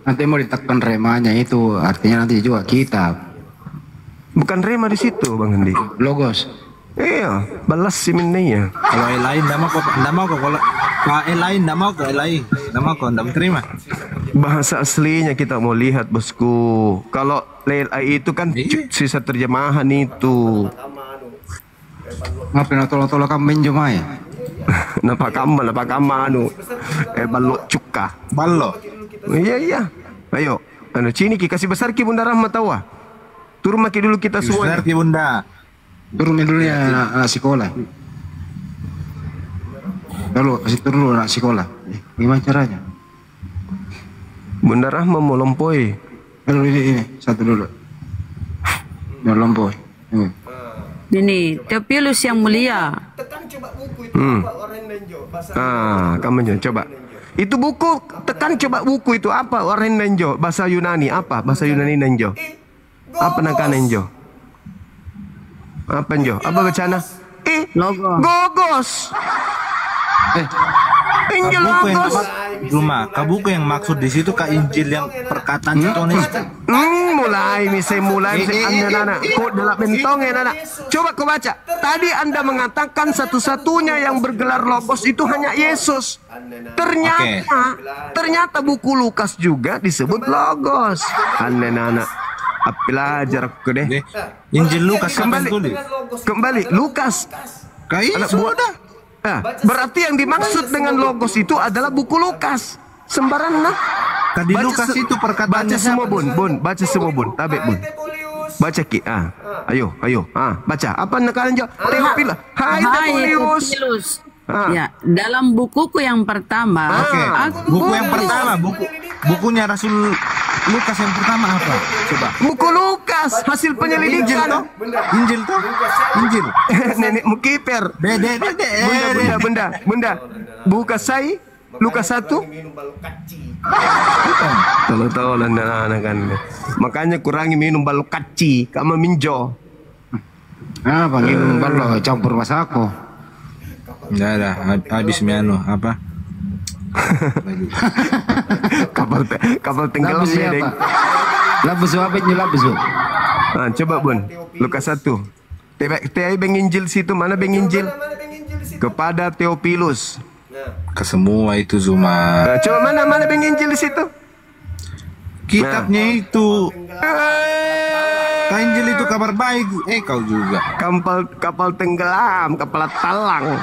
Nanti mau ditekan remanya itu artinya nanti juga kitab. Bukan rema di situ Bang Andi. Logos. Iya, balas si minnya. Kalau lain enggak mau kok kalau lain enggak mau kok lain. Enggak mau kok enggak terima. Bahasa aslinya kita mau lihat bosku. Kalau lelai itu kan sisa terjemahan itu. Ngapain tolong kamu menjemai? Napa kamu anu balok cuka. Ballo. Iya. Ayo, sini ki kasih besar ki Bunda Rahmat tawa. Turun maki dulu kita semua. Besar ki Bunda. Turunin dulu ya anak sekolah. Lalu kasih turun dulu anak sekolah. Gimana caranya? Bunda Rahmat mau lompoi. Lalu ini satu dulu. Mau lompoi. Ini Theophilus yang mulia. Tekan coba buku itu apa orang Nenjo bahasa. Kamu coba. Itu buku, tekan coba buku itu apa orang Nenjo bahasa Yunani apa? Bahasa Yunani Nenjo. Apa nangka Nenjo? Apa Nenjo? Apa bacana? Logos. Gogos. Injil Logos. Kabuku yang maksud di situ Kak Injil yang perkataan Tuhan. Mulai anak-anak kok dalam bentong ya anak. Coba kau baca. Tadi Anda mengatakan satu-satunya yang bergelar Logos itu hanya Yesus. Ternyata buku Lukas juga disebut Logos. Anak-anak. Belajar aku deh. Injil Lukas kembali Lukas. Anak buah. Berarti yang dimaksud dengan Logos itu adalah buku Lukas. Sembarang nah. Tadi Lukas itu perkataan. Baca semua bun. Baca semua bun. Tabek bun. Baca ki. Ayo. Baca. Apa nakalan jo? Theophilus. Hai Theophilus. Ya, dalam bukuku yang pertama. Buku yang pertama, bukunya Rasul Lukas yang pertama apa? Coba. Buku Lukas, hasil penyelidikan. Injil toh? Injil. Nenekmu kiper. Bunda. Buka saya Lukas 1. Tahu anak kan. Makanya kurangi minum balok kaci, kamu minjo. Minum balok campur masako. Enggak ada, habis miano apa? kapal tenggelam ya, Deng. Labus apa itu labus? Coba Bun, Lukas 1. Tei Beng Injil situ, mana Beng Injil? Kepada Theophilus. Ke semua itu Zuma. Coba mana Beng Injil di situ? Kitabnya itu. Kak Injil itu kabar baik. Kau juga. Kapal tenggelam, kapal talang.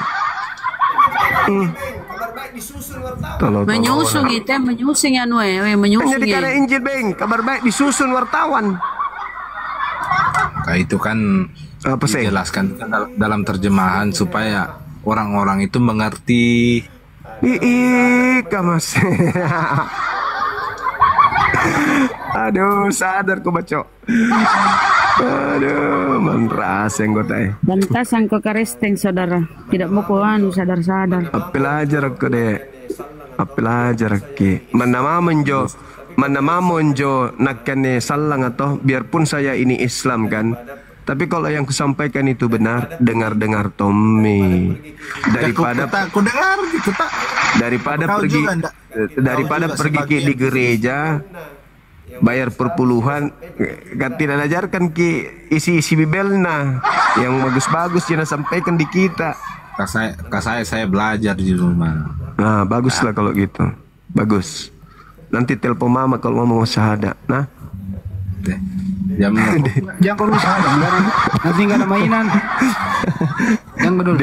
Menyusun itu, menyusun Jadi karena Injil Beng, kabar baik disusun wartawan. Nah, itu kan apa sih? Dijelaskan dalam terjemahan supaya orang-orang itu mengerti. Mas. Aduh, sadar kau baca. Aduh, manras yang gue tahu. Bantasan kau karesteng saudara. Tidak mau kau sadar-sadar. Apelajar aku deh. Apelajar ki. Mana monjo nakane salang atau biarpun saya ini Islam kan. Tapi kalau yang kusampaikan itu benar, dengar Tommy. Daripada pergi di gereja bayar perpuluhan kan tidak ajarkan ki isi bibelna yang bagus-bagus jangan sampaikan di kita. Saya belajar di rumah. Nah, baguslah kalau gitu. Bagus. Nanti telepon mama kalau mau syahadat. Nah. Jangan kalau syahadat. Nanti nggak ada mainan. Yang betul.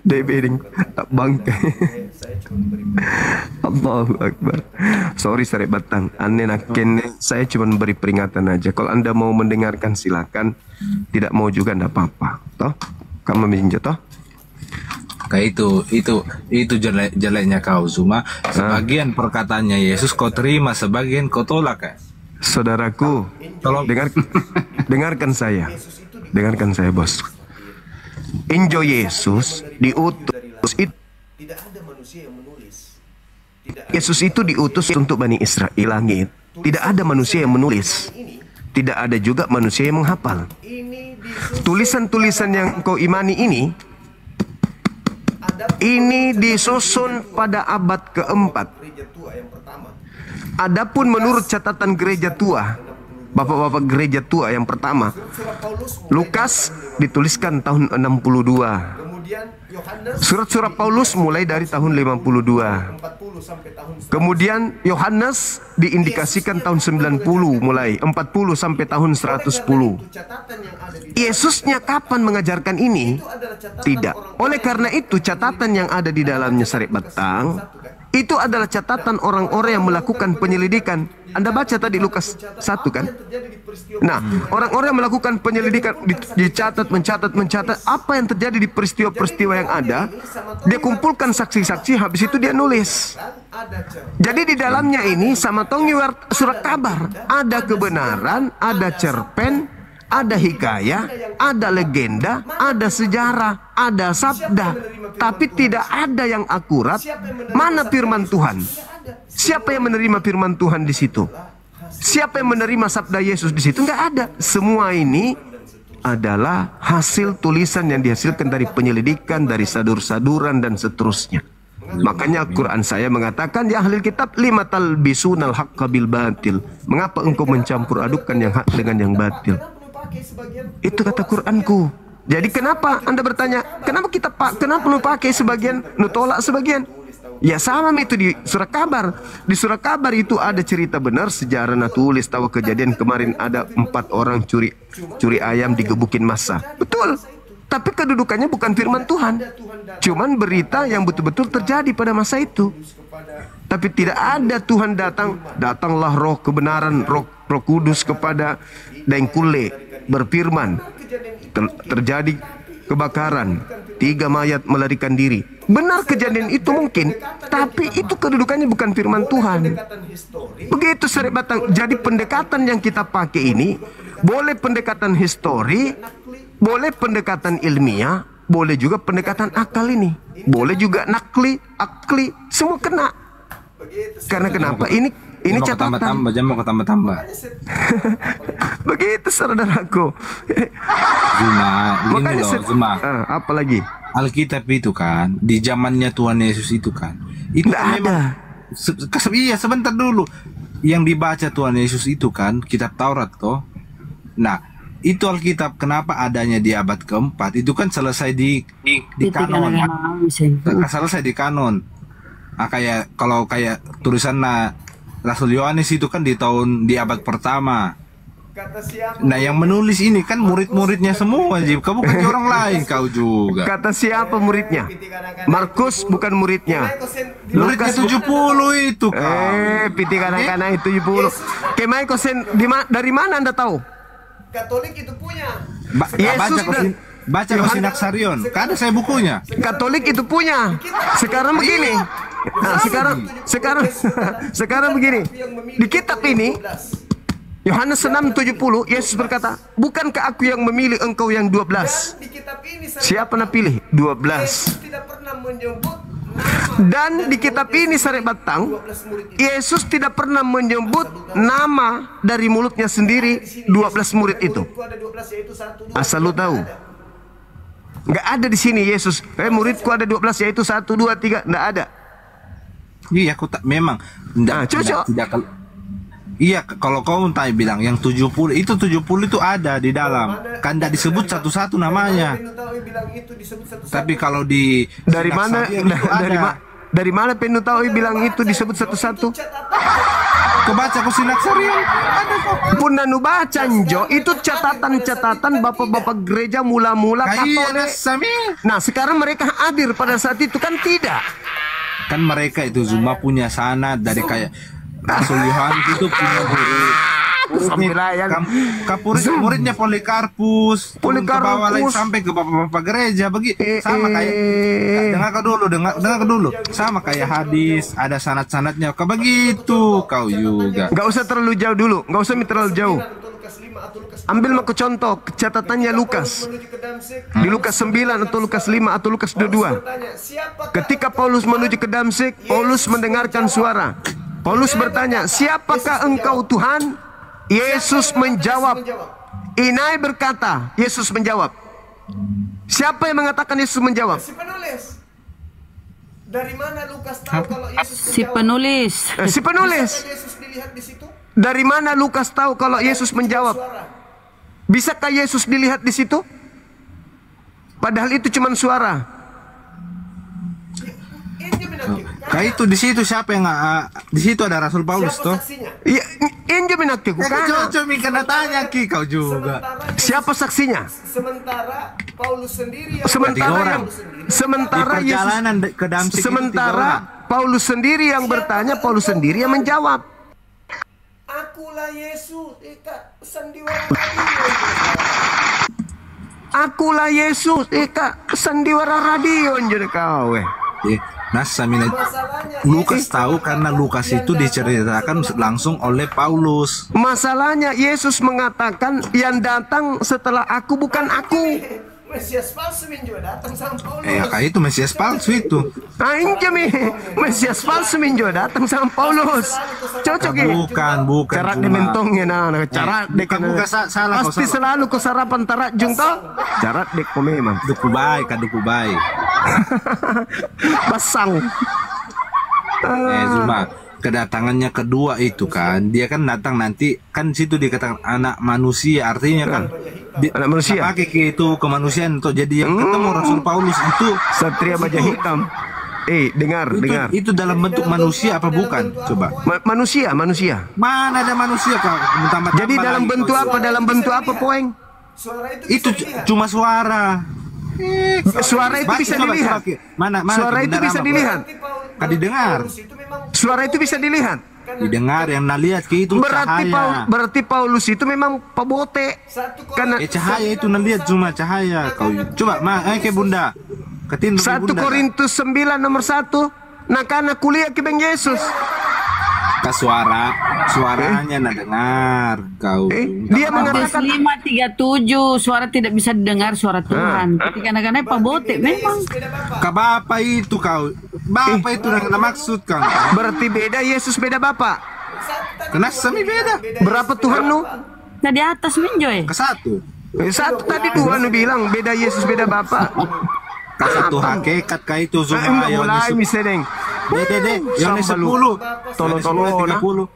Debering tak bangkai. Allahu Akbar. Sorry Sare Batang. Aneh naken saya cuma beri peringatan aja. Kalau Anda mau mendengarkan silakan. Tidak mau juga enggak apa-apa. Toh? Kamu minjem toh? Kayak itu jeleknya kau Zuma. Sebagian perkataannya Yesus kau terima, sebagian kau tolak ya. Saudaraku, dengarkan saya. Dengarkan saya, Bos. Injo Yesus diutus itu. Tidak ada manusia yang menulis. Yesus itu diutus untuk Bani Israel langit. Tidak ada manusia yang menulis. Tidak ada juga manusia yang menghafal. Tulisan-tulisan yang kau imani ini Ini disusun pada abad keempat. Gereja tua yang pertama. Adapun menurut catatan gereja tua, bapak-bapak gereja tua yang pertama, Surat Paulus Lukas dituliskan tahun 62. kemudian Yohanes Surat-surat Paulus mulai dari tahun 52. 40 sampai tahun Kemudian Yohanes diindikasikan tahun 90 mulai 40 sampai tahun 110. catatan yang ada di Yesusnya kapan mengajarkan ini? adalah catatan Tidak. Oleh karena itu catatan yang ada di dalamnya Sarip Batang itu adalah catatan orang-orang yang melakukan penyelidikan. Anda baca tadi Lukas 1 kan? terjadi di peristiwa Nah, orang-orang yang melakukan penyelidikan mencatat apa yang terjadi di peristiwa-peristiwa yang ada. Dia kumpulkan saksi-saksi, habis itu dia nulis. ada cerpen. Jadi di dalamnya ini sama tongi surat kabar, ada kebenaran, ada cerpen, ada hikayah, ada legenda, ada sejarah, ada sabda, tapi tidak ada yang akurat. Mana firman Tuhan? Siapa yang menerima firman Tuhan di situ? Siapa yang menerima sabda Yesus di situ? Nggak ada. Semua ini adalah hasil tulisan yang dihasilkan dari penyelidikan, dari sadur-saduran dan seterusnya. Makanya Quran saya mengatakan, ya ahli kitab, lima talbisunal haqqa bil batil. Mengapa engkau mencampur adukan yang hak dengan yang batil? Itu kata Quranku. Jadi kenapa Anda bertanya, kenapa lu pakai sebagian, lu tolak sebagian? Ya sama itu di surat kabar. Di surat kabar itu ada cerita benar, sejarah tulis tahu kejadian kemarin ada 4 orang curi ayam digebukin massa. Betul. Tapi kedudukannya bukan firman Tuhan. Cuman berita yang betul-betul terjadi pada masa itu. Tapi tidak ada Tuhan datanglah roh kebenaran, roh kudus kepada Dengkule berfirman. Terjadi kebakaran, 3 mayat melarikan diri. Benar kejadian itu mungkin, tapi itu kedudukannya bukan firman Tuhan. Begitu Sarip Batang. Jadi pendekatan yang kita pakai ini boleh pendekatan histori, boleh pendekatan ilmiah, boleh juga pendekatan akal ini. Boleh juga nakli, akli, semua kena. Karena kenapa? Ini catatan. Mau tambah. Begitu saudaraku. Zuma, Makanya ini loh, Zuma. apa lagi? Alkitab itu kan di zamannya Tuhan Yesus itu kan. Itu Nggak kan memang ada. iya sebentar dulu. Yang dibaca Tuhan Yesus itu kan kitab Taurat toh. Nah, itu Alkitab kenapa adanya di abad keempat? Itu kan selesai di kanon. Selesai di kanon. Nah, kayak tulisan Rasul Yohanes itu kan di abad pertama. Kata siapa? Nah, yang menulis ini kan murid-muridnya semua, Jim. Kamu bukan orang lain, kau juga. Kata siapa muridnya? Markus bukan muridnya. Muridnya 70 itu, kau. Piti kanak-kanak itu 70. Kemai kosen dari mana Anda tahu? Katolik itu punya. Yesus Baca Sinaksarion. Kan ada saya bukunya. Katolik itu punya. Sekarang begini. Nah, sekarang begini. Di kitab ini Yohanes 6:70 Yesus berkata, "Bukankah aku yang memilih engkau yang 12?" Di kitab ini Siapa nak pilih? 12. Yesus tidak pernah menyebut Dan di kitab ini Sarip Batang, Yesus tidak pernah menyebut nama dari mulutnya sendiri 12 murid itu. itu ada 12 yaitu 1, 2. Asal lu tahu. Nggak ada di sini Yesus. Muridku ada 12 yaitu 1, 2, 3. Nggak ada. Iya, aku tak memang. Cocok. Iya, kalau kau tanya bilang yang 70 itu ada di dalam. Kan tidak disebut satu-satu namanya. Tapi kalau di Dari mana dari mana Penutawi bilang itu disebut satu-satu? Kebaca ku Sinaksarion. Ada kok. Pun nanu baca Jo, itu catatan-catatan bapak-bapak gereja mula-mula Katolik. Nah, sekarang mereka hadir pada saat itu kan tidak. Kan mereka itu Zuma punya sanad dari kayak Rasul Yohanes itu punya guru. Muridnya Polikarpus. Ke bawah lagi sampai ke bapak-bapak gereja begitu. Sama kayak dengar dulu. Sama kayak hadis, ada sanad-sanadnya. Kau begitu kau juga. Gak usah terlalu jauh dulu, gak usah terlalu jauh. Ambil mau ke contoh catatannya Lukas. Di Lukas 9 atau Lukas 5 atau Lukas 22. Ketika Paulus menuju ke Damsyik, Paulus mendengarkan suara. Paulus bertanya, "Siapakah engkau Tuhan?" Yesus menjawab. Inai berkata, Yesus menjawab. Siapa yang mengatakan Yesus menjawab? Si penulis. Dari mana Lukas tahu kalau Yesus Si menjawab? penulis. Si penulis. Bisakah Yesus dilihat di situ? Dari mana Lukas tahu kalau Yesus menjawab? Suara. Bisakah Yesus dilihat di situ? Padahal itu cuma suara. Ini menakjub. Kayak itu di situ siapa yang di situ ada Rasul Paulus Siapa toh? saksinya? Iya, injo menakjub. Cocok karena tanya Ki kau juga. Sementara Siapa saksinya? sementara Paulus sendiri yang Sementara Tiga orang. yang sementara Di perjalanan ke Damsyik itu 3 orang. sementara Paulus sendiri yang bertanya, Paulus sendiri yang menjawab. akulah Yesus. Kak, sandiwara Akulah Yesus, Kak, sandiwara radio jadi kau. Nah, Samina Lukas tahu karena Lukas itu diceritakan langsung oleh Paulus. Masalahnya Yesus mengatakan yang datang setelah aku bukan aku. Mesias palsu minjo datang sama Paulus. Kayak itu Mesias palsu itu. Anjami, Mesias palsu minjo datang sama Paulus. Cocok ya? Bukan Cara cuma. dementongnya nah, cara dek bukan salah kau pasti salah. selalu kau sarapan tarajung toh. Cara dek kau memang Duku baik, duku baik. basang. Cuma kedatangannya kedua itu kan, dia kan datang nanti kan situ dikatakan anak manusia, artinya kan Anak manusia. pakai itu kemanusiaan untuk jadi yang ketemu Rasul Paulus itu Satria baja hitam. Dengar. itu dalam bentuk manusia apa bukan? Coba. Manusia. Mana ada manusia kau? Jadi dalam bentuk apa? Dalam bentuk apa, Poeng? Suara Itu itu bisa dilihat. cuma suara. Suara itu bisa Coba, dilihat. Mana Suara itu bisa dilihat. Kan didengar. Paulus itu memang Suara itu bisa dilihat. Didengar yang nalihat ke itu cahaya. Berarti Paulus itu memang pabote. satu Karena Cahaya itu nalihat cuma cahaya kau. Coba ke Bunda. Ketin 1 Korintus 9 nomor 1. Nah karena kuliah ke Bang Yesus. Ke suaranya nak dengar kau. Dia Matius mengatakan 5:37 suara tidak bisa didengar suara Tuhan. Tapi kadang-kadang pabote memang. Ke Bapak itu kau. Bapak itu yang maksud kau. berarti beda Yesus beda Bapak. Kenapa sami beda? Berapa Tuhan nu? Nah di atas minjoy. Ke satu. Satu tadi dua nu bilang beda Yesus beda Bapak. Ke satu hakikat kah itu semua Mulai misalnya. Dede, Yohanes 10. Tolong-tolong, nah. 30.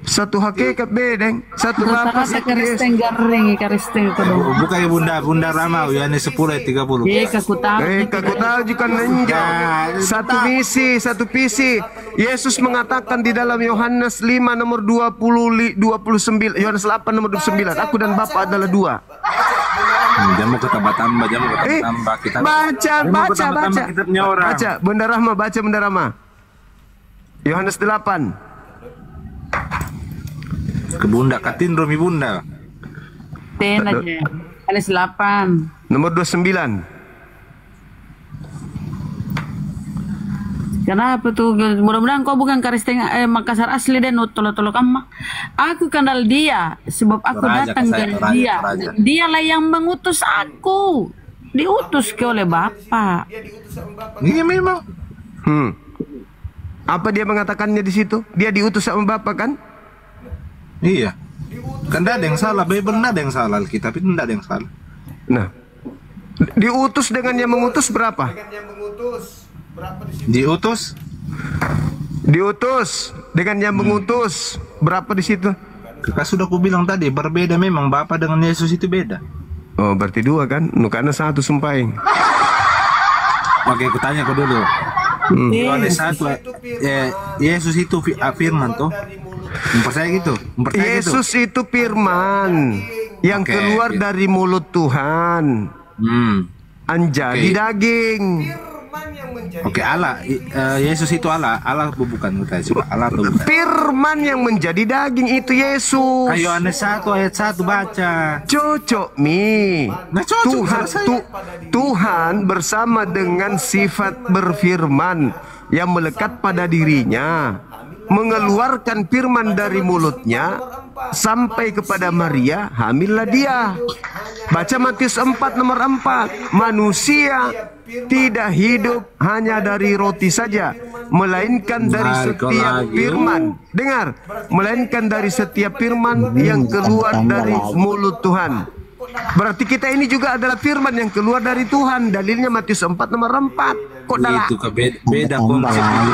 Satu hakikat bedeng, satu Bapak, Rata-rata satu Yesus. karisteng garing, karisteng itu dong. Bukan ya Bunda Rama, Yohanes 10 ayat 30. Aku tahu. Aku tahu juga nenja. Satu misi, satu visi. Yesus mengatakan di dalam Yohanes 5 nomor 29, Yohanes 8 nomor 29, aku dan Bapa adalah dua. Jamu ke tambah-tambah, jamu ke tambah-tambah. Kita Baca. kitabnya orang. Baca, Bunda Rahma. Yohanes 8. Ke Bunda, katin Romi Bunda. Ten aja. Alis 8. Nomor 29. Kenapa tuh? Mudah-mudahan kau bukan karisteng Makassar asli dan tolo-tolo kamu. Aku kenal dia sebab aku Toraja, datang saya dari Toraja, dia. Toraja. Dialah yang mengutus aku. Diutus ke oleh Bapa. Iya memang. Apa dia mengatakannya di situ? Dia diutus sama Bapak kan? Iya. Kan tidak ada yang salah, benar ada yang salah Alkitab itu tidak ada yang salah. Nah, diutus dengan yang mengutus berapa? dengan yang mengutus berapa di situ? Diutus dengan yang mengutus berapa di situ? Kakak sudah aku bilang tadi berbeda memang Bapa dengan Yesus itu beda. Oh, berarti dua kan? Karena satu sumpahin. Oke, aku tanya kau dulu. Yohanes 1 Yesus itu firman tuh. Mempercaya gitu. Yesus itu firman yang Oke, keluar gitu. dari mulut Tuhan. Anjadi Oke. daging. Firman yang menjadi Oke, Allah. Yesus itu Allah. Allah bukan kita. Coba Allah atau bukan? Firman yang menjadi daging itu Yesus. Kayak Yohanes 1 ayat 1 baca. Cocok mi. Nah, cocok, Tuhan selesai. Tuhan bersama dengan sifat berfirman yang melekat pada dirinya, mengeluarkan firman dari mulutnya sampai kepada Maria, hamillah dia. Baca Matius 4 nomor 4. Manusia tidak hidup hanya dari roti saja, melainkan dari setiap firman. Dengar, melainkan dari setiap firman yang keluar dari mulut Tuhan. Berarti kita ini juga adalah firman yang keluar dari Tuhan. Dalilnya Matius 4 nomor 4. kok dalam Itu beda konsep itu.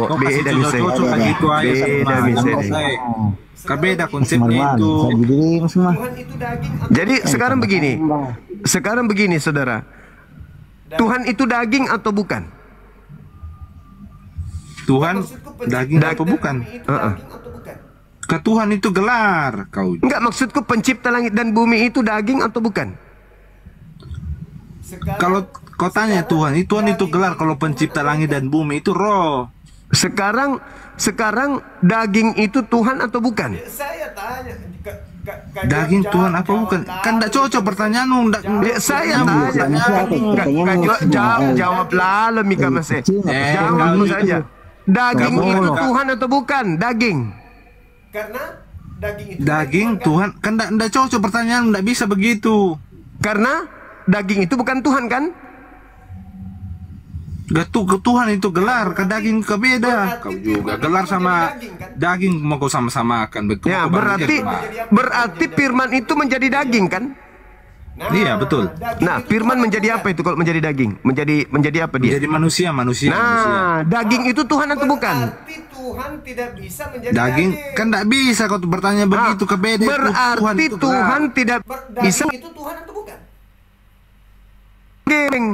Kau kasih beda cocok kayak gitu aja beda sama. misalnya. Beda konsepnya itu. Tuhan itu daging atau Jadi sekarang begini saudara, Tuhan itu daging atau bukan? Tuhan daging atau bukan? itu daging atau bukan? Ke Tuhan itu gelar kau. Enggak, maksudku pencipta langit dan bumi itu daging atau bukan? Sekarang Kalau kau tanya Tuhan itu gelar, kalau pencipta langit dan bumi itu roh. Sekarang daging itu Tuhan atau bukan? saya tanya Daging Tuhan apa bukan? Kan tidak cocok pertanyaanmu. Saya tanya. Jawab lalu Mika Mas. Jawab saja. Daging Kamu- itu Tuhan atau bukan? Daging. karena daging itu Daging Tuhan kan tidak cocok pertanyaan, tidak bisa begitu. Karena daging itu bukan Tuhan kan? Ke Tuhan itu gelar, ke daging ke beda. Kau juga gelar sama daging mau kau sama-samakan. Ya, berarti firman itu menjadi daging kan? Iya betul. Nah, firman menjadi apa itu kalau menjadi daging? Menjadi apa dia? Jadi manusia. Nah, daging itu Tuhan atau bukan? berarti Tuhan tidak bisa menjadi Daging kan tidak bisa kau bertanya begitu ke beda. Berarti itu Tuhan gelar. tidak bisa Daging itu Tuhan atau bukan? daging.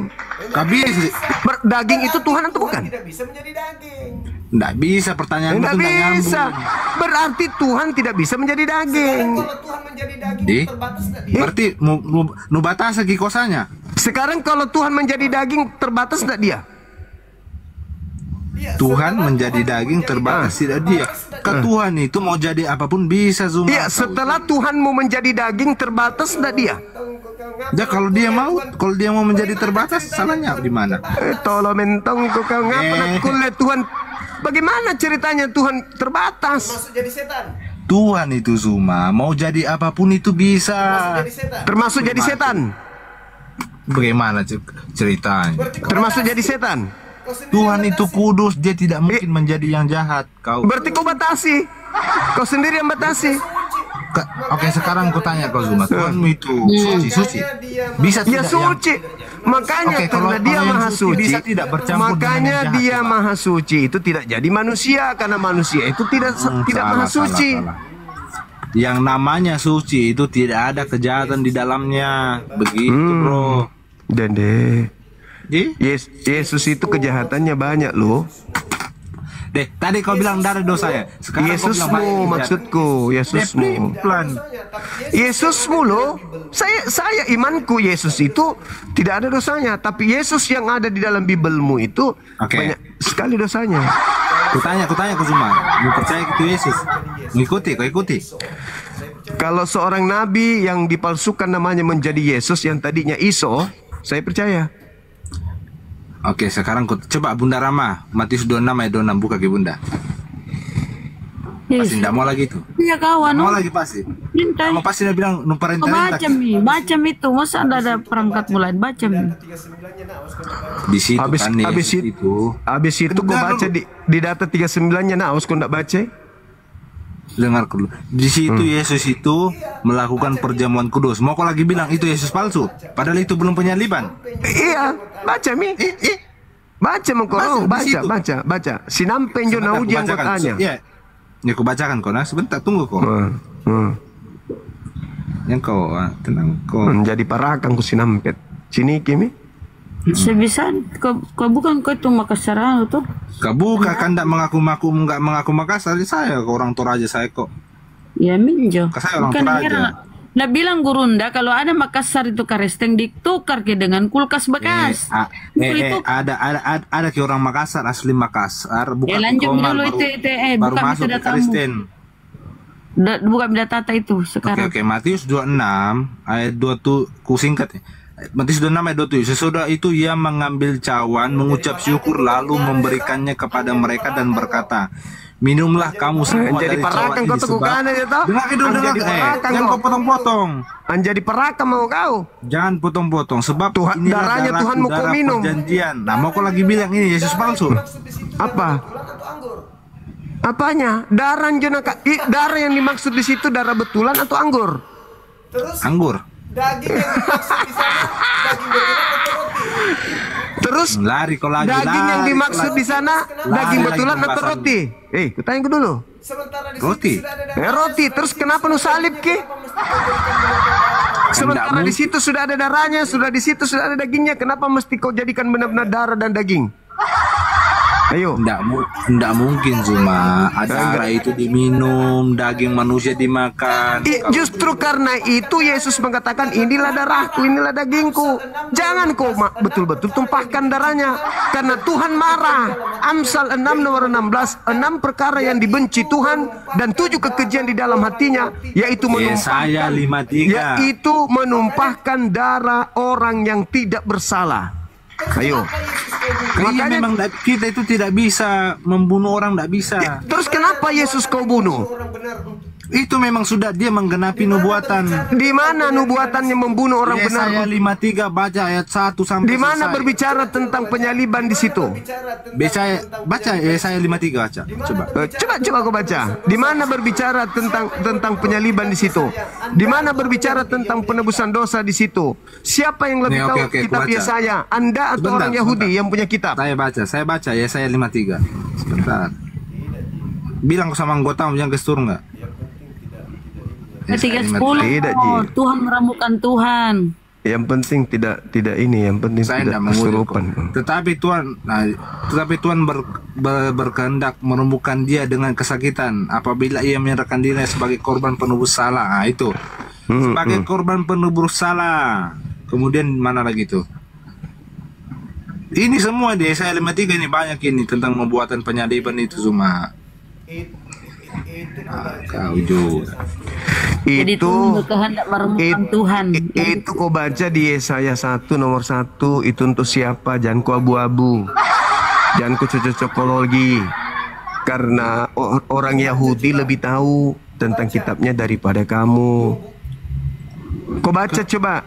Daging itu Tuhan atau bukan? Tidak bisa menjadi daging. Tidak bisa pertanyaan Tidak itu tidak bisa. nyambung. Berarti Tuhan tidak bisa menjadi daging. Kalau Tuhan menjadi daging Di? terbatas nggak dia? Berarti nu batasa ki kosanya. Sekarang kalau Tuhan menjadi daging terbatas tidak dia? Iya, Tuhan setelah menjadi Tuhan daging menjadi terbatas daging, tidak dia. terbatas nggak Ke Tuhan itu mau jadi apapun bisa Zuma. Iya, setelah Tuhanmu menjadi daging terbatas tidak dia? Ya kalau dia mau menjadi terbatas, salahnya di mana? Tolong mentong kau ngapa kulit Tuhan? Bagaimana ceritanya Tuhan terbatas? Masuk jadi setan. Tuhan itu Zuma mau jadi apapun itu bisa. Jadi setan. Termasuk jadi setan. Bagaimana ceritanya? Berarti kau Termasuk batasi. jadi setan. Kau sendiri Tuhan batasi. itu kudus, dia tidak mungkin menjadi yang jahat. Kau. Berarti kau batasi. Kau sendiri yang batasi. Oke, sekarang aku tanya kau Zuma, Tuhanmu itu suci. Bisa Ya tidak suci. Makanya Oke, kalau karena dia yang maha suci suci, bisa tidak bercampur dengan makanya yang jahat, dia coba. maha suci itu tidak jadi manusia karena manusia itu tidak maha suci. Salah. Yang namanya suci itu tidak ada kejahatan di dalamnya. Begitu, Bro. Dede. Di? Yesus itu kejahatannya banyak loh. Deh, tadi kau bilang dari dosa ya. Sekarang kau bilang Yesusmu banyak maksudku, Yesusmu. Plan. Yesusmu loh. Saya imanku Yesus itu tidak ada dosanya, tapi Yesus yang ada di dalam Bibelmu itu Oke. banyak sekali dosanya. Kutanya ke Zuma. Mau percaya itu Yesus? Mengikuti, kau ikuti. Kalau seorang nabi yang dipalsukan namanya menjadi Yesus yang tadinya Iso, saya percaya. Oke, sekarang coba Bunda Rama, Matius 26 ayat 26 buka ke Bunda. Pasti tidak mau lagi itu. Iya kawan. Mau lagi pasti. Cintai. Kamu pasti udah bilang nu Oh, perintah. baca itu, masa ada perangkat mulai baca mi. 39-nya nak, awas kau nak baca. Di situ Habis kan habis Yesus itu, habis itu kau Dengar baca dulu. di data 39-nya nah, kau enggak baca? Dengar dulu. Di situ Yesus itu melakukan perjamuan kudus. Mau kau lagi bilang itu Yesus palsu? Padahal itu belum penyaliban. Iya, baca mi. Baca mengkorong, Baca, di baca, situ. baca. Sinampen jo Sebentar, nauji yang kau kubacakan. tanya. Iya. Ya aku bacakan kau nah. Sebentar tunggu kau. Yang kau tenang kau. Jadi parakan ku sinampet. Sini kimi. Sebisa kau bukan kau itu Makassar tuh. Kau buka kan tidak mengaku Makassar. Saya kau orang Toraja saya kok. Ya minjo. Saya orang Bukan Toraja. kira. Nah bilang Gurunda kalau ada Makassar itu karesteng ditukar ke dengan kulkas bekas. Ada ke orang Makassar, asli Makassar, bukan lanjut Komal, dulu baru bukan masuk itu ke datamu. Kristen. Bukan beda tata itu sekarang. Oke, Matius 26 ayat 2 ku singkat ya. Matius 26 ayat 27. Sesudah itu ia mengambil cawan, mengucap syukur lalu memberikannya kepada mereka dan berkata, minumlah kamu semua Jadi dari parakan cawan kau ini tegukan aja toh. Dengar dulu, Jadi parakan jangan kau. kau potong-potong. Jadi parakan mau kau. Jangan potong-potong sebab Tuhan, inilah darahnya darahku, Tuhan mau kau darah minum. perjanjian. Nah, mau kau lagi bilang ini Yesus palsu? Maksud di situ Apa? betulan atau anggur? Apanya? Darah darah yang dimaksud di situ darah betulan atau anggur? Terus Anggur. daging yang dimaksud di sana daging betulan atau roti? Terus Lari kau lagi. daging yang lari, dimaksud lari. di sana daging Lari betulan lagi atau pembahasan. roti? Kutanya dulu. Sementara di Roti. situ sudah ada darahnya, Roti. Terus kenapa nu salib ki? Sementara di situ sudah ada darahnya, sudah di situ sudah ada dagingnya. Kenapa mesti kau jadikan benar-benar darah dan daging? Ayo. Nggak mungkin cuma darah itu diminum, daging manusia dimakan. Justru karena itu Yesus mengatakan inilah darahku, inilah dagingku. Jangan kau betul-betul tumpahkan darahnya. Karena Tuhan marah. Amsal 6 nomor 16. 6 perkara yang dibenci Tuhan dan 7 kekejian di dalam hatinya. Yaitu Yesaya 53. yaitu menumpahkan darah orang yang tidak bersalah. Ayo. Makanya memang kita itu tidak bisa membunuh orang, tidak bisa. Terus kenapa Yesus kau bunuh? orang benar. Itu memang sudah dia menggenapi nubuatan. Di mana nubuatannya membunuh orang Yesaya benar? 53 baca ayat 1 sampai Di mana selesai. berbicara tentang penyaliban di situ? Baca Yesaya 53 baca. Coba. Coba kau baca. Di mana berbicara tentang penyaliban di situ? Di mana berbicara tentang penebusan dosa di situ? Siapa yang lebih Nih, tahu oke, kitab aku baca. Yesaya? Anda atau Sebentar, orang Yahudi sebentar. yang punya kitab? Saya baca Yesaya 53. Sebentar. Bilang sama anggota yang gestur enggak? 3:10. Tidak, Ji. Tuhan meramukan Tuhan. Yang penting tidak ini, yang penting Saya tidak tidak mengutuk. kesurupan. Tetapi Tuhan berkehendak merembukan dia dengan kesakitan apabila ia menyerahkan dirinya sebagai korban penebus salah. Nah, itu. Sebagai korban penebus salah. Kemudian mana lagi tuh? Ini semua di Yesaya 53 ini banyak ini tentang pembuatan penyaliban itu semua. Kau juga. Jadi Itu Tuhan berkehendak merembukan Tuhan. Itu kau baca di Yesaya 1 nomor 1. Itu untuk siapa? Jangan kau abu-abu. Jangan kau cocokologi. Karena orang Yahudi lebih tahu tentang kitabnya daripada kamu. Kau baca coba.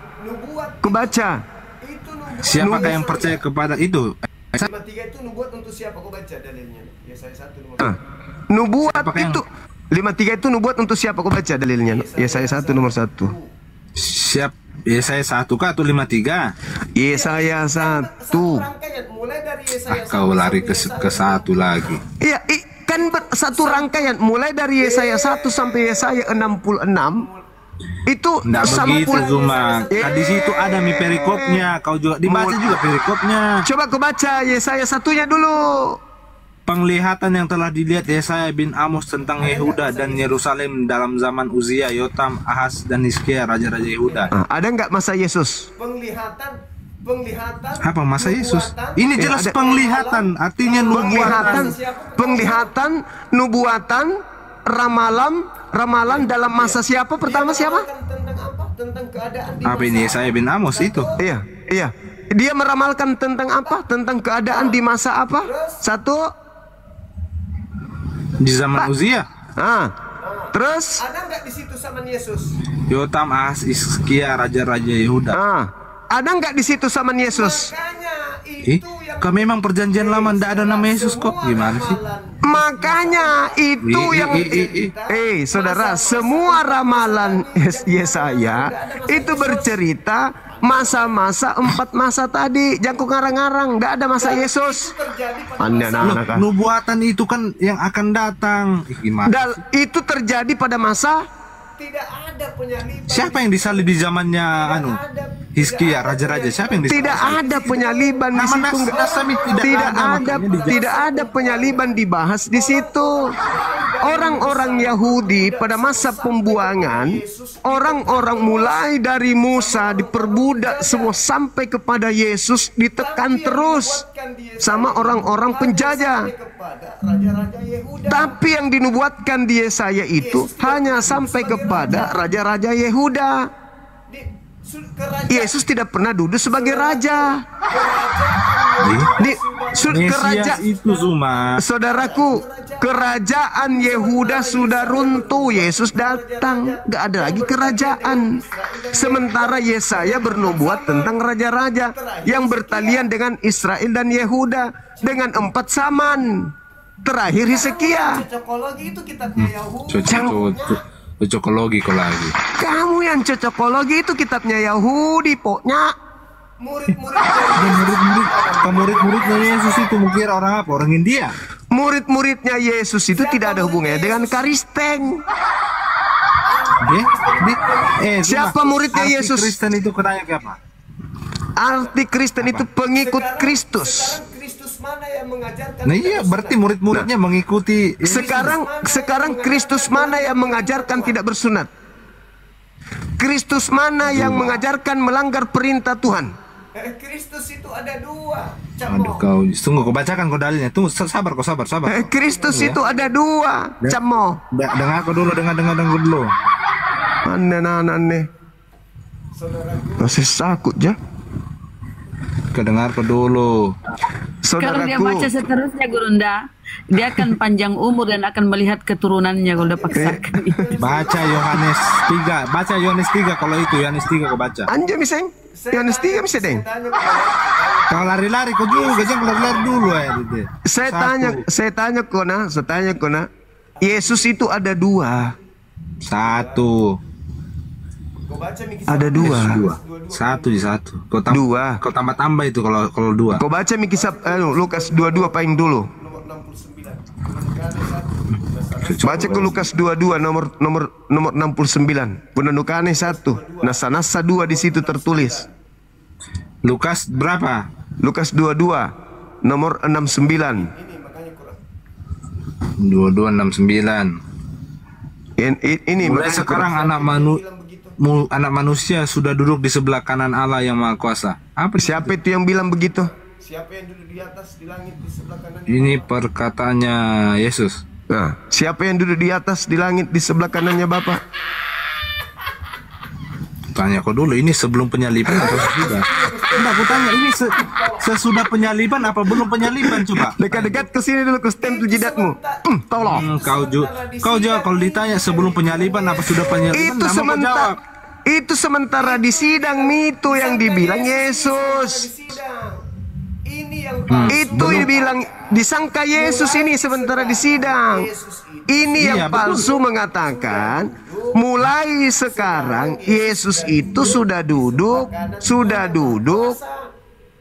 Kau baca. Siapakah yang percaya kepada itu? 53 itu nubuat untuk siapa? Kau baca dalilnya. Yesaya 1 nomor Nubuat Siapakah yang- itu 53 itu nubuat untuk siapa? Kau baca dalilnya. Yesaya 1 nomor 1. Siap Yesaya 1 kah atau 53? Yesaya 1. rangkaian mulai dari Yesaya Kau lari ke satu lagi. Iya, kan satu rangkaian mulai dari Yesaya 1 sampai Yesaya 66. Itu Nggak begitu Zuma. Eh. Di situ ada perikopnya. Kau juga dibaca juga perikopnya. Coba kau baca Yesaya 1-nya dulu. Penglihatan yang telah dilihat Yesaya bin Amos tentang Yehuda dan Yerusalem dalam zaman Uzia, Yotam, Ahaz dan Hizkia raja-raja Yehuda. Ada nggak masa Yesus? penglihatan Apa masa Yesus? Ini jelas ada- penglihatan, artinya nubuatan. Penglihatan, nubuatan, ramalan dalam masa siapa? Pertama siapa? tentang apa? Tentang keadaan di Apa ini Yesaya bin Amos itu? Iya. Dia meramalkan tentang apa? Tentang keadaan di masa apa? Satu. Di zaman Uzia, Terus. ada nggak di situ zaman Yesus? Yotam, Ahaz, Hizkia raja-raja Yehuda. Ada nggak di situ zaman Yesus? Makanya Eh, itu yang kau memang perjanjian lama ndak ada nama Yesus kok? Gimana sih? Makanya itu yang saudara, semua ramalan Yesaya itu bercerita masa-masa 4 masa tadi. Jangan kau ngarang-ngarang, nggak ada masa Yesus. terjadi pada Anda Loh, anak-anak. nubuatan itu kan yang akan datang. Gimana? Itu terjadi pada masa tidak ada penyaliban. Siapa yang disalib di zamannya Hizkia raja-raja? Siapa yang disalib? tidak ada penyaliban di Nama situ. Nasami tidak ada, makanya Tidak ada penyaliban dibahas di situ. Orang-orang Yahudi pada masa pembuangan, orang-orang mulai dari Musa diperbudak semua sampai kepada Yesus ditekan terus sama orang-orang penjajah. Kepada raja-raja Yehuda. Tapi yang dinubuatkan di Yesaya itu hanya sampai kepada raja-raja Yehuda. Kerajaan Yesus tidak pernah duduk sebagai raja. Di Mesias itu cuma Saudaraku, kerajaan Yehuda sudah runtuh. Yesus datang, gak ada lagi kerajaan. Sementara Yesaya bernubuat tentang raja-raja yang bertalian dengan Israel dan Yehuda dengan 4 zaman. Terakhir Hizkia. cocokologi itu kitabnya Yahudi. cocokologi kau lagi. Kamu yang cocokologi itu kitabnya Yahudi, pokoknya. Murid-muridnya Yesus itu mungkin orang apa? Orang India. Murid-muridnya Yesus itu tidak ada hubungannya dengan Kristen. Siapa muridnya Yesus? Kristen itu katanya ke apa? Arti Kristen itu pengikut Kristus. Kristus mana yang mengajarkan? Nah iya, berarti murid-muridnya mengikuti Yesus. Sekarang Kristus mana yang mengajarkan tidak bersunat? Kristus mana yang mengajarkan melanggar perintah Tuhan? Kristus itu ada dua. Aduh kau, tunggu kau bacakan kau dalilnya. Tunggu, sabar. Kristus itu ada dua. Camo. Dengar kau dulu, dengar dulu. Aneh. Masih sakut ya. Kedengar kau dulu. Kalau dia Saudaraku, baca seterusnya Gurunda, dia akan panjang umur dan akan melihat keturunannya kalau udah paksakan. Baca Yohanes 3 kalau itu Yohanes 3 kau baca. anjo miseng. Yohanes 3 bisa deng. Kalau lari-lari kau juga jangan lari-lari dulu ya. Saya tanya kona. Yesus itu ada dua. Satu. Ada dua. Satu. Kau Dua. Kau tambah itu kalau dua. Kau baca Mikisab Lukas 22 paling dulu. Baca ke Lukas 22 nomor 69. Penundukane 1. Nasa 2 di situ tertulis. Lukas berapa? Lukas 22 nomor 69. 2269. Ini Mulai makanya sekarang anak manusia sudah duduk di sebelah kanan Allah yang Maha Kuasa. siapa itu yang bilang begitu? Siapa yang duduk di atas di langit di sebelah kanan? Ini perkataannya Yesus. Nah, siapa yang duduk di atas di langit di sebelah kanannya Bapak? Tanya kau dulu, ini sebelum penyaliban atau sesudah? Enggak, aku tanya ini sesudah penyaliban apa belum penyaliban coba? Dekat-dekat ke sini dulu, ke stempel jidatmu. Tolong. Kau jawab kalau ditanya sebelum penyaliban apa sudah penyaliban? Itu sementara di sidang itu yang dibilang Yesus. Ini yang Itu dibilang disangka Yesus ini sementara di sidang. Ini yang palsu mengatakan mulai sekarang Yesus itu sudah duduk.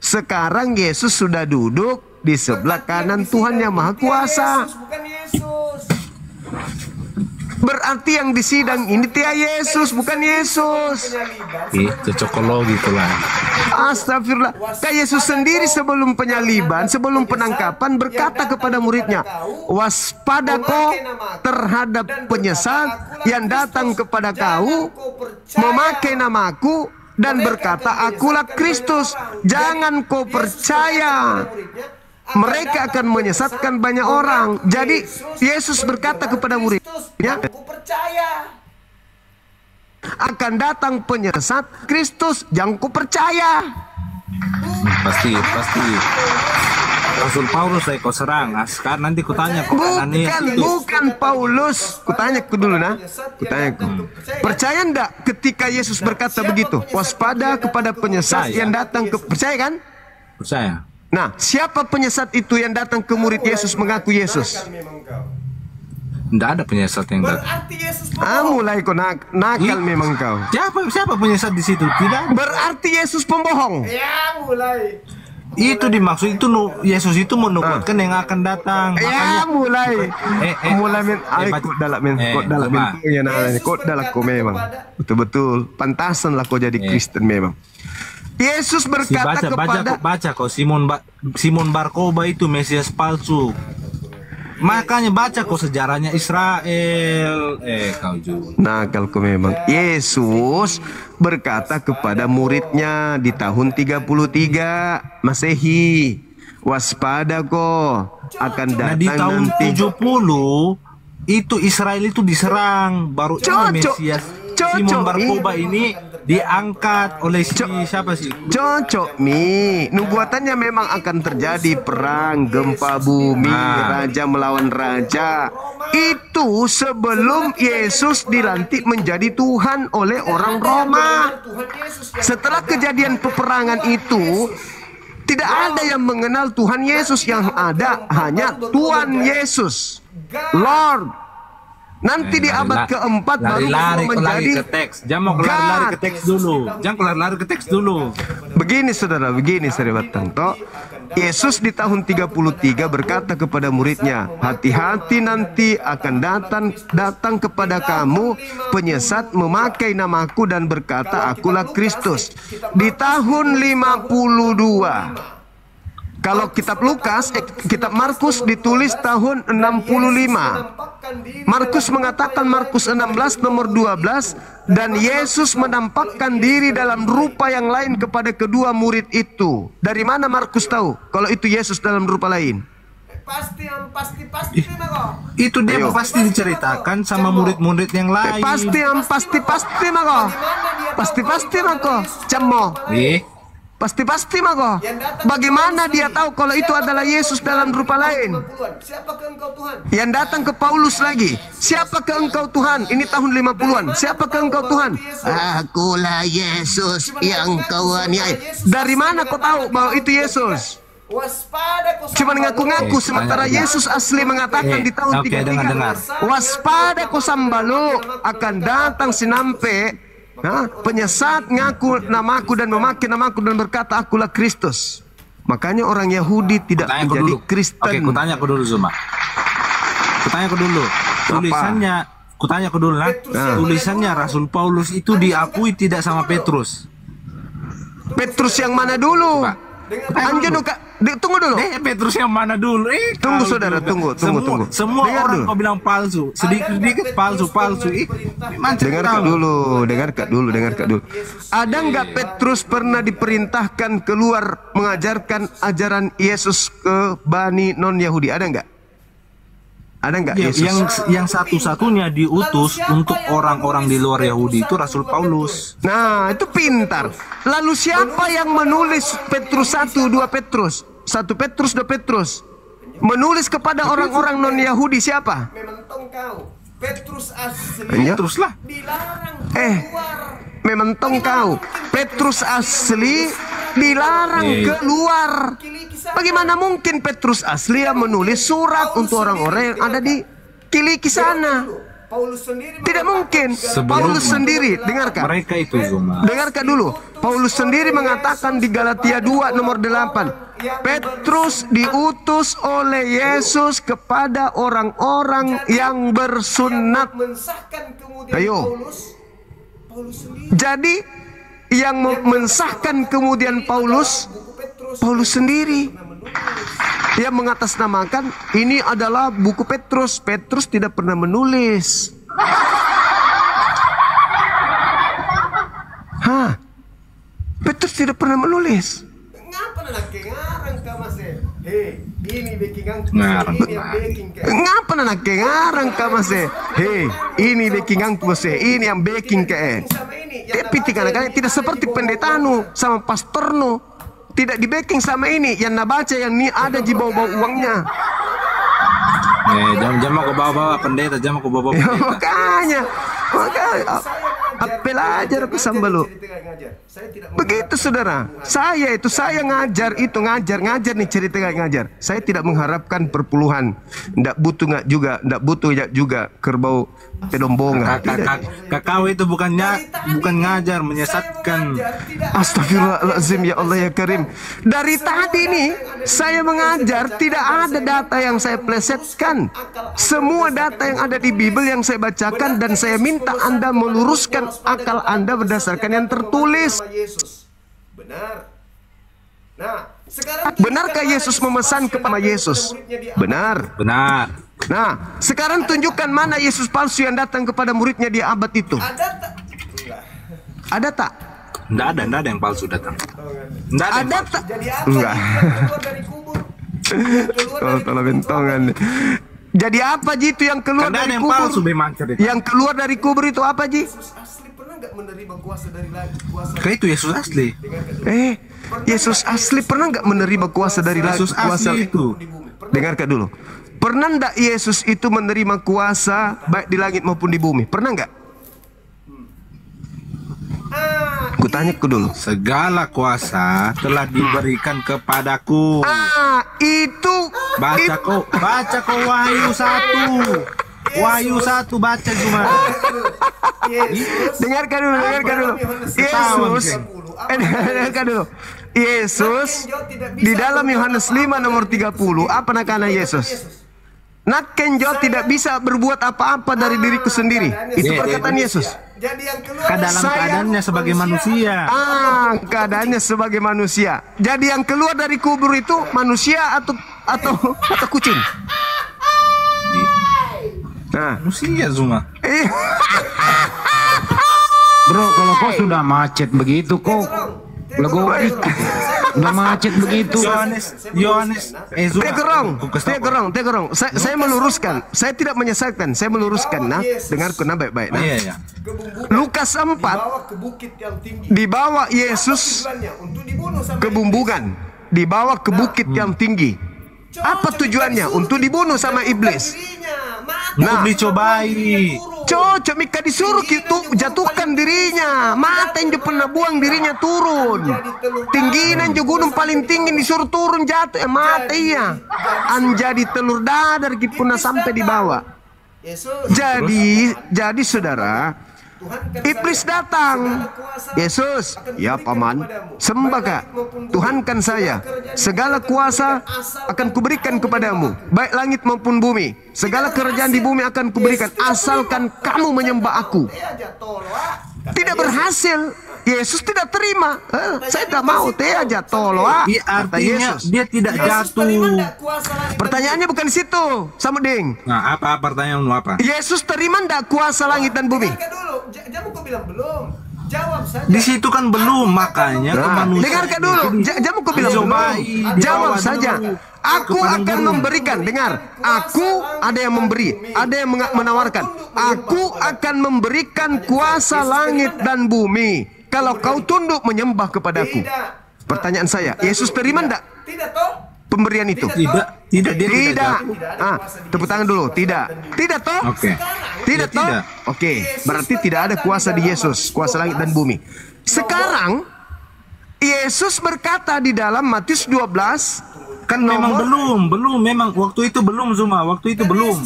Sekarang Yesus sudah duduk di sebelah kanan Tuhan yang Maha Kuasa. bukan Yesus. Berarti yang di sidang ini dia Yesus, bukan Yesus. Itu cocokologi itulah. Astagfirullah. Kayak Yesus sendiri sebelum penyaliban, sebelum penangkapan berkata kepada muridnya, waspada kau terhadap penyesat yang datang kepada kau, memakai namaku dan berkata, akulah Kristus. Jangan kau percaya. Mereka akan menyesatkan banyak orang. Jadi Yesus berkata kepada muridnya, akan datang penyesat Kristus, jangan ku percaya. Pasti. Rasul Paulus saya kau serang. Sekarang nanti kutanya kau Bukan Paulus. Kutanya dulu nah. Percaya ndak ketika Yesus berkata begitu? Waspada kepada penyesat yang datang ke. Percaya kan? Percaya. Nah, siapa penyesat itu yang datang ke murid Yesus mengaku Yesus? Tidak ada penyesat yang datang. Berarti Yesus Mulai kau nakal memang kau. Siapa penyesat di situ? Tidak. Berarti Yesus pembohong. ya mulai. Itu dimaksud itu Yesus itu menubuatkan yang akan datang. Ya mulai. Mulai kok dalam kau memang. Betul-betul. Pantasanlah kau jadi Kristen memang. Yesus berkata baca kau Simon Barkoba itu Mesias palsu. Makanya baca kau sejarahnya Israel. Kau juga. Nakal kau memang. Yesus berkata kepada muridnya di tahun 33 Masehi, waspada kau akan datang di tahun nanti. 70 itu Israel itu diserang. Baru ini Mesias Simon Barkoba ini diangkat oleh siapa sih? Cocok Mi. Nubuatannya memang akan terjadi perang, gempa bumi, raja melawan raja. Itu sebelum Yesus dilantik menjadi Tuhan oleh orang Roma. Setelah kejadian peperangan itu, tidak ada yang mengenal Tuhan Yesus. Yang ada hanya Tuhan Yesus, Lord. Nanti di abad keempat baru lari menjadi ke teks. Jangan mau lari ke teks dulu. Jangan lari ke teks dulu. Begini saudara, begini Saudara Tanto. Yesus di tahun 33 berkata kepada muridnya, hati-hati nanti akan datang kepada kamu penyesat memakai namaku dan berkata akulah Kristus. Di tahun 52. Kalau kitab Lukas, kitab Markus ditulis tahun 65. Markus mengatakan Markus 16 nomor 12, dan Yesus menampakkan diri dalam rupa yang lain kepada kedua murid itu. Dari mana Markus tahu kalau itu Yesus dalam rupa lain? Pasti Itu dia pasti diceritakan sama murid-murid yang lain. Pasti mako. Pasti mako. Cemo. Pasti mako. Bagaimana dia tahu kalau itu adalah Yesus dalam rupa lain? Siapakah engkau Tuhan? Yang datang ke Paulus lagi, siapakah engkau Tuhan? Ini tahun 50-an. Siapakah engkau Tuhan? Akulah Yesus yang kau aniaya. Dari mana kau tahu bahwa itu Yesus? Waspada kau Cuma ngaku-ngaku, sementara Yesus asli mengatakan di tahun 33, waspada kau sambalo, akan datang sinampe, penyesat ngaku namaku dan memakai namaku dan berkata akulah Kristus. Makanya orang Yahudi tidak menjadi Kristen. Oke, kutanya aku dulu Zuma. Kutanya aku dulu lah. Tulisannya Rasul Paulus itu diakui tidak sama Petrus. Petrus yang mana dulu? Tunggu dulu. Petrus yang mana dulu? Tunggu saudara, tunggu. Semua orang kau bilang palsu, sedikit palsu. Dengarkan dulu. Ada nggak Petrus pernah diperintahkan keluar mengajarkan ajaran Yesus ke Bani non Yahudi? Ada nggak? Ada nggak Yesus? Yang satu-satunya diutus untuk orang-orang di luar Yahudi itu Rasul Paulus. Nah, itu pintar. Lalu siapa yang menulis Petrus 1, 2 Petrus? 1 Petrus, 2 Petrus. Menulis kepada orang-orang non-Yahudi siapa? Memantong kau. Petrus asli. Petrus lah. Dilarang keluar. Memantong kau. Petrus asli dilarang keluar. Bagaimana mungkin Petrus asli yang menulis surat untuk orang-orang yang ada di Kiliki sana? Tidak mungkin. Paulus sendiri, dengarkan. Mereka itu Zuma. Dengarkan dulu. Paulus sendiri mengatakan di Galatia 2 nomor 8. Petrus diutus oleh Yesus kepada orang-orang yang bersunat. Ayo. Jadi yang mensahkan kemudian Paulus sendiri. Dia mengatasnamakan ini adalah buku Petrus. Petrus tidak pernah menulis. Petrus tidak pernah menulis. Ngapa nak ngarang ka masih? Hei, ini baking ang Ngarang. ini yang baking ka. Ngapa nak ngarang ka masih? Hei, ini baking ang masih. Ini yang baking ka. Sama ini yang Tapi kadang-kadang tidak seperti pendetanu sama pastornu. Tidak di backing sama ini yang nabaca yang ni ada di bawah uangnya. Jam aku bawa pendeta, Ya, makanya apel aja aku sambalo. Begitu saudara. Saya ngajar nih cerita ngajar. Saya tidak mengharapkan perpuluhan. Ndak butuh juga kerbau pedombongan. Kakao itu bukan ngajar, menyesatkan. Astagfirullahaladzim, ya Allah ya Karim. Dari tadi nih saya mengajar, tidak ada data yang saya plesetkan. Semua data yang ada di Bible yang saya bacakan, dan saya minta Anda meluruskan akal Anda berdasarkan yang tertulis. Benar. Nah, sekarang Benarkah Yesus memesan kepada Yesus? Benar. Nah, sekarang tunjukkan mana Yesus palsu yang datang kepada muridnya di abad itu. Ada tak? Nggak ada yang palsu datang. Nggak ada. Ada tak? jadi apa? Enggak. Keluar dari kubur. Kalau bentongan. Jadi apa Ji itu yang keluar Karena dari yang kubur? palsu memang cerita. Yang keluar dari kubur itu apa Ji? Yesus asli pernah nggak menerima kuasa dari kuasa? Kayak itu Yesus asli. Yesus asli pernah nggak menerima kuasa dari Yesus kuasa asli itu. Dengarkan dulu. Pernah nggak Yesus itu menerima kuasa baik di langit maupun di bumi? Pernah nggak? Kutanya ku dulu. Segala kuasa telah diberikan kepadaku. Itu Baca kau Wahyu 1. Wahyu 1 baca cuma. Yesus. dengarkan dulu. Yesus Dengarkan dulu. Yesus di dalam Yohanes 5 nomor 30, apa nakana Yesus? Nakenjo tidak bisa berbuat apa-apa dari diriku sendiri. Itu perkataan Yesus. Jadi yang keluar Dalam keadaannya sebagai manusia. Keadaannya sebagai manusia. Jadi yang keluar dari kubur itu manusia atau kucing? Nah, Manusia semua. Bro, kalau kau sudah macet begitu kok legowi. Udah macet begitu. Yohanes, Tegerong. Saya meluruskan. Saya tidak menyesatkan. Saya meluruskan. Nah, dengarku nah baik-baik. Nah. Iya. Lukas 4 dibawa ke bukit yang tinggi. dibawa Yesus Tujuannya untuk dibunuh sama ke bumbungan, dibawa ke bukit yang tinggi. Apa tujuannya? Untuk dibunuh sama iblis. dirinya. Mati. Untuk dicobai. Cocok Mika disuruh gitu jatuhkan dirinya. Mata yang pernah buang dirinya turun. Tingginan jo gunung paling tinggi disuruh turun jatuh. Mata iya. Anjadi telur dadar pernah sampai di bawah. Yesus. Jadi saudara, iblis datang. Yesus, ya paman, sembah kak, Tuhankan saya. Segala kuasa akan kuberikan kepadamu, baik langit maupun bumi. Segala kerajaan di bumi akan kuberikan, asalkan kamu menyembah aku. Tidak berhasil. Yesus tidak terima. Saya tidak mau. Teh aja tolong. Artinya dia tidak jatuh. Pertanyaannya bukan di situ, Samuding. Nah, apa pertanyaanmu apa? Yesus terima ndak kuasa langit dan bumi? Dengarkan dulu. Jamu kau bilang belum. Jawab saja. Di situ kan belum, makanya kemanusiaan. Dengarkan dulu. Jamu kau bilang belum. Jawab saja. Aku akan memberikan. Dengar. Aku ada yang memberi, ada yang menawarkan. Aku akan memberikan kuasa langit dan bumi kalau kau tunduk menyembah kepadaku. Pertanyaan saya, Yesus terima ndak Tidak toh? pemberian itu? Tidak, dia tidak jatuh. Tepuk tangan dulu. Tidak toh? Oke. Tidak toh? Tidak. Oke, berarti tidak ada kuasa di Yesus, kuasa langit dan bumi. Sekarang Yesus berkata di dalam Matius 12, Kan memang belum, memang waktu itu belum Zuma, waktu itu belum.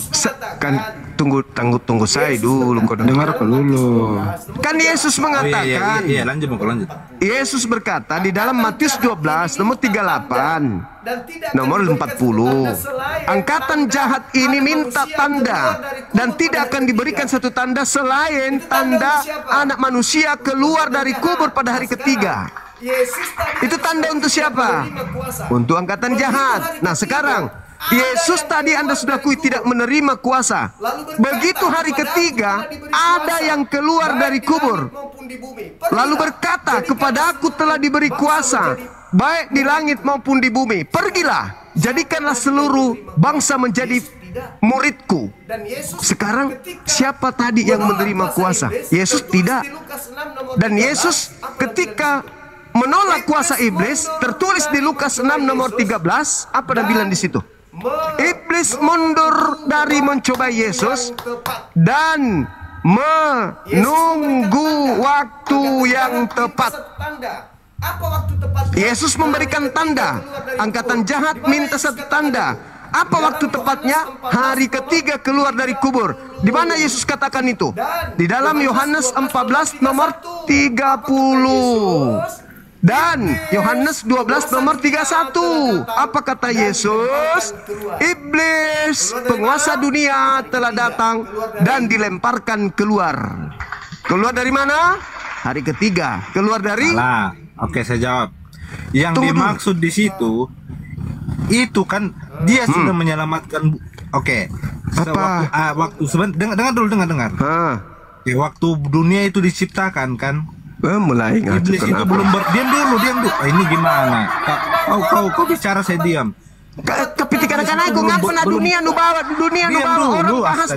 kan tunggu saya dulu, kau dengar dulu. Kan Yesus mengatakan, Iya, lanjut. Yesus berkata di dalam Matius 12 nomor 38, nomor 40, angkatan jahat ini minta tanda dan tidak akan diberikan satu tanda selain tanda anak manusia keluar dari kubur pada hari ketiga. Itu tanda untuk siapa? Untuk angkatan jahat. Nah sekarang Yesus tadi Anda sudah akui tidak menerima kuasa. Begitu hari ketiga ada yang keluar dari kubur lalu berkata, kepada aku telah diberi kuasa baik di langit maupun di bumi. Pergilah, jadikanlah seluruh bangsa menjadi muridku. Sekarang siapa tadi yang menerima kuasa? Yesus tidak. Dan Yesus ketika menolak kuasa iblis, tertulis di Lukas 6 nomor 13, apa dia bilang di situ? Iblis mundur dari mencoba Yesus dan menunggu waktu yang tepat. Yesus memberikan tanda. Angkatan jahat minta satu tanda. Apa waktu tepatnya? Hari ketiga keluar dari kubur. Di mana Yesus katakan itu? Di dalam Yohanes 14 nomor 30. Dan Yohanes 12 nomor 31. Apa kata Yesus? Iblis, penguasa dunia telah datang dan dilemparkan keluar. Keluar dari mana? Hari ketiga. Keluar dari? Oke, saya jawab. Yang dimaksud di situ itu kan dia sudah menyelamatkan. Oke. Waktu dengar dulu. Waktu dunia itu diciptakan kan? Mulai iblis itu belum diam dulu. Ini gimana? Kau bicara saya diam. Kepitikan aku ngapa dunia nu bawa orang bahas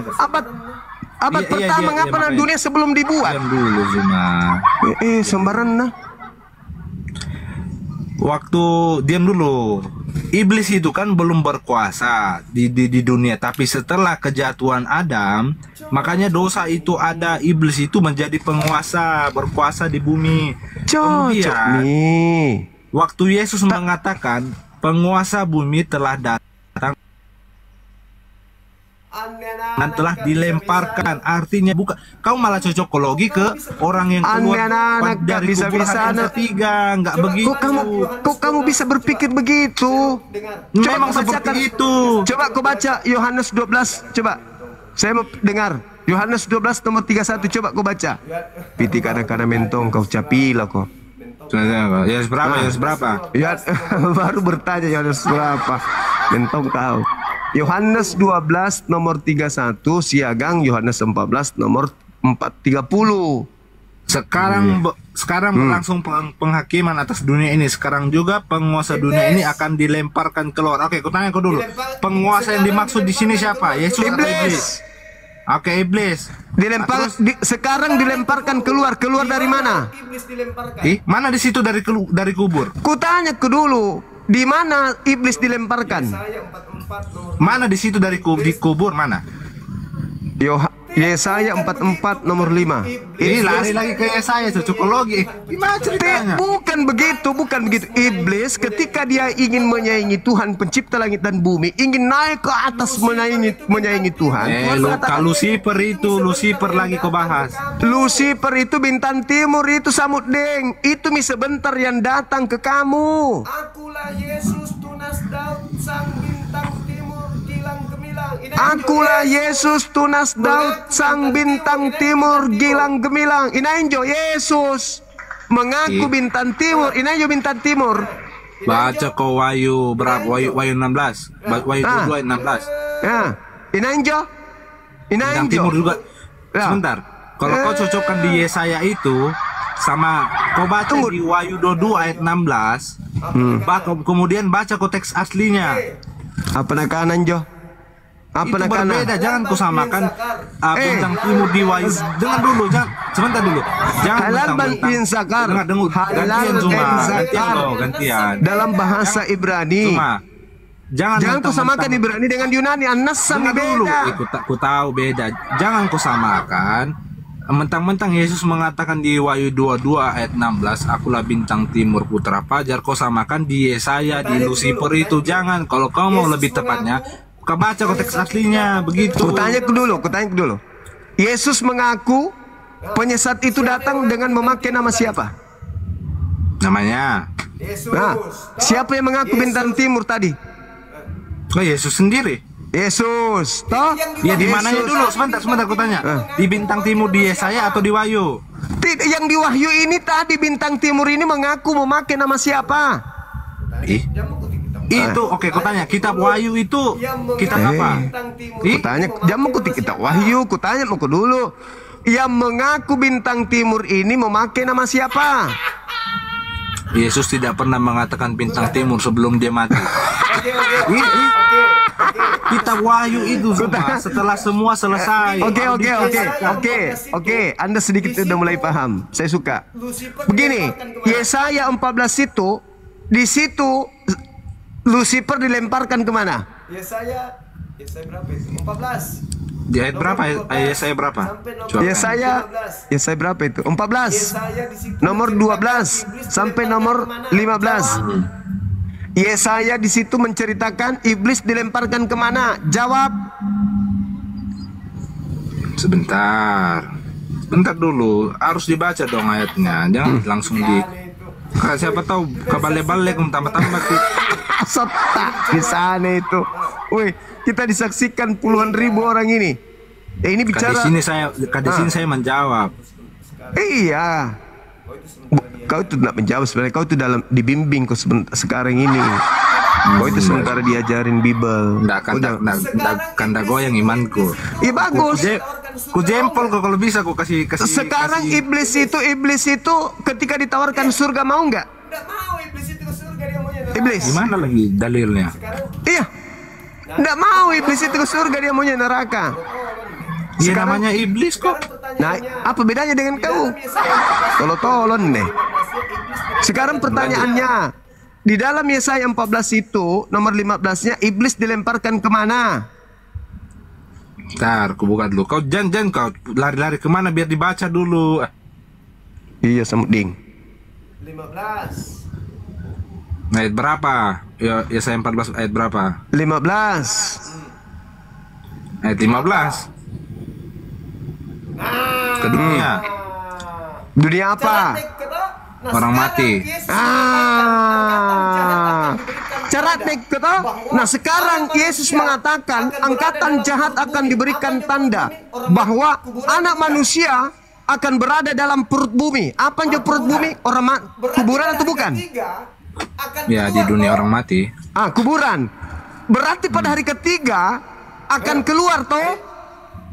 abad pertama ngapa dunia sebelum dibuat. Diam dulu Zuma. Sembaran nah. Waktu diam dulu. Iblis itu kan belum berkuasa di dunia, tapi setelah kejatuhan Adam, makanya dosa itu ada, iblis itu menjadi penguasa, berkuasa di bumi. Cocok nih. Waktu Yesus mengatakan penguasa bumi telah datang dan telah dilemparkan. Artinya bukan, kau malah cocokologi ke orang yang keluar Anak-anak dari bisa-bisa kuburan yang anak. ketiga. Nggak begitu. Kok kamu bisa berpikir begitu? Memang kau seperti bacakan. itu. Coba kau baca Yohanes 12. Coba. Saya mau dengar. Yohanes 12 nomor 31. Coba kau baca. Piti kadang-kadang mentong kau capila kau. Ya berapa? Ya berapa? Ya, baru bertanya Yohanes berapa. Mentong kau. Yohanes 12 nomor 31 siagang Yohanes 14 nomor 430. Sekarang berlangsung penghakiman atas dunia ini. Sekarang juga penguasa dunia ini akan dilemparkan keluar. Oke, aku tanya kau dulu. Penguasa yang dimaksud di sini siapa? Yesus atau iblis? Oke, iblis. Sekarang dilemparkan keluar dari mana? Iblis dilemparkan. Mana di situ dari kubur? Kutanya ke dulu, di mana iblis dilemparkan? Saya 44 nomor Mana di situ dari di kubur mana? Yesaya 44 nomor 5. Ini lari lagi ke Yesaya, cocokologi. Gimana ceritanya? Bukan begitu. Iblis ketika dia ingin menyaingi Tuhan pencipta langit dan bumi, ingin naik ke atas menyaingi Tuhan. Tuhan mengatakan, Lucifer itu, Lucifer lagi kau bahas. Lucifer itu bintang timur, itu samud deng. Itu sebentar yang datang ke kamu. Akulah Yesus tunas Daud sang bintang timur gilang gemilang. Akulah Yesus tunas Daud sang bintang timur gilang gemilang. Inainjo Yesus mengaku bintang timur. Inainjo bintang timur. Baca kau Wahyu berapa? Wahyu 16. Wahyu 22 ayat 16. Ya, inainjo. Bintang timur juga. Ya. Sebentar. Kalau kau cocokkan di Yesaya itu sama kau baca di Wahyu 22 ayat 16, kemudian baca konteks aslinya. Apa nakanan Jo? Apa Itu nakanan? berbeda, jangan kau samakan bintang timur di Wahyu. Dengar dulu, jangan sebentar dulu. Jangan Halal bentang-bentang. bin Zakar. Dengar, gantian Halal cuma, bin gantian Zakar. loh, gantian. Dalam bahasa Ibrani. Cuma jangan Jangan kau samakan Ibrani dengan Yunani. An-Nassam Dengar dulu, beda. ku tahu beda. Jangan kau samakan. Mentang-mentang Yesus mengatakan di Wahyu 22 ayat 16, akulah bintang timur putra fajar, kau samakan di Yesaya, di Lucifer itu. Jangan, kalau kau mau lebih tepatnya, kau baca konteks aslinya, begitu. Kutanya ke dulu. Yesus mengaku penyesat itu datang dengan memakai nama siapa? Namanya Yesus. Nah, siapa yang mengaku bintang timur tadi? oh, Yesus sendiri. Yesus. Toh? Ya di mananya dulu? Sebentar aku tanya. Di bintang timur di Yesaya atau di Wahyu? Yang di Wahyu ini tadi bintang timur ini mengaku memakai nama siapa? Itu oke, aku tanya. Kitab Wahyu itu kitab apa? Kutanya, jangan mau kita Wahyu, kutanya mau dulu. Yang mengaku bintang timur ini memakai nama siapa? Yesus tidak pernah mengatakan bintang timur sebelum dia mati. Kitab Wahyu itu setelah semua selesai. Oke. Anda sedikit sudah mulai paham. Saya suka. Begini, Yesaya 14 itu, di situ Lucifer dilemparkan kemana? Yesaya berapa itu? 14. Di ayat berapa? Yesaya berapa? Coba. Yesaya berapa itu? 14. Yesaya di situ Nomor 12 sampai nomor 15. Yesaya di situ menceritakan iblis dilemparkan kemana? Jawab. Sebentar dulu, harus dibaca dong ayatnya, jangan langsung di. Siapa tahu kebalik-balik tambah-tambah. Sotak di sana itu. Wih, kita disaksikan puluhan ribu orang ini. Ini bicara. Di sini saya menjawab. Iya. Kau itu tidak menjawab sebenarnya. Kau itu dalam dibimbing kau sekarang ini. Kau itu sementara diajarin Bible. Kanda goyang imanku. Iya bagus. Ku jempol kok kalau bisa ku kasih. Sekarang iblis itu ketika ditawarkan surga mau nggak? Nggak mau iblis itu ke surga, dia maunya neraka. Iblis. Gimana lagi dalilnya? Iya. Nggak mau iblis itu ke surga, dia maunya neraka. Dia namanya iblis kok. Nah, apa bedanya dengan kau? Tolong deh. Sekarang pertanyaannya, di dalam Yesaya 14 itu nomor 15-nya iblis dilemparkan kemana? Ntar, aku buka dulu. Kau jangan kau lari-lari kemana biar dibaca dulu. Iya, Samuding. 15. Ayat berapa? Ya, Yesaya 14 ayat berapa? 15. Ayat 15. Ke dunia. Dunia apa? Orang mati. Caratek kata. Nah sekarang Yesus mengatakan angkatan jahat akan diberikan tanda bahwa anak manusia akan berada dalam perut bumi. Apa yang perut bumi? Kuburan atau bukan? Ya, di dunia orang mati. Kuburan. Berarti pada hari ketiga akan keluar toh?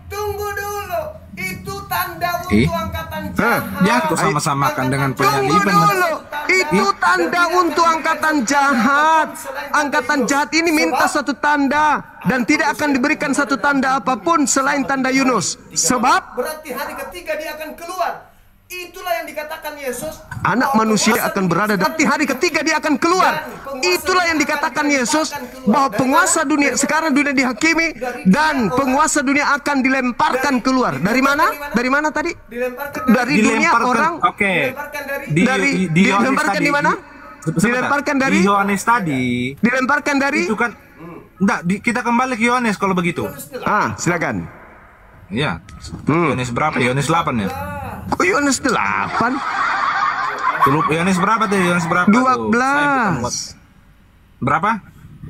Tunggu dulu. Itu tanda Ih. untuk angkatan jahat. Ya, aku sama-samakan dengan Tunggu penyaliban. dulu. Itu tanda untuk angkatan jahat. Angkatan jahat ini minta satu tanda dan tidak akan diberikan satu tanda apapun selain tanda Yunus. Sebab Berarti hari ketiga dia akan keluar. Itulah yang dikatakan Yesus. anak manusia akan berada di hari ketiga dia akan keluar. Itulah yang dikatakan Yesus bahwa penguasa dunia sekarang dunia dihakimi dan penguasa dunia akan dilemparkan keluar. Dari mana? Dari mana tadi? Dilemparkan Dari dunia orang. Oke. dilemparkan dari Dilemparkan di mana? Dilemparkan dari di Yohanes tadi. Dilemparkan dari. Itu kan enggak, kita kembali ke Yohanes kalau begitu. Silakan. Iya. Yohanes berapa? Yohanes 8 ya? Kok Yohanes 8? Yohanes berapa tuh? Yohanes berapa? 12. Berapa?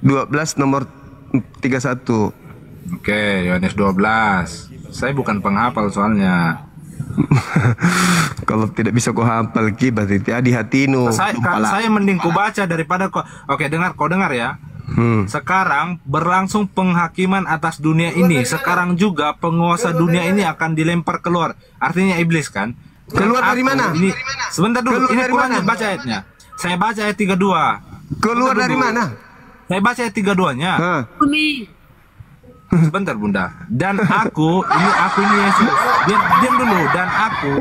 12 nomor 31. Oke, Yohanes 12. Saya bukan penghafal soalnya. Kalau tidak bisa kau hafal ki berarti di hatinu. Saya mending ku baca daripada kau. Oke, kau dengar ya. Sekarang berlangsung penghakiman atas dunia ini. Sekarang juga penguasa dunia ini akan dilempar keluar. Artinya iblis kan? Keluar dari mana? Ini, sebentar dulu. Keluar Ini dari kurang mana? baca ayatnya. Saya baca ayat 32. Keluar Sebentar dari dulu. mana? Saya baca ayat 32-nya. Bumi. Sebentar Bunda. Dan aku ini Yesus. Diam dulu. Dan aku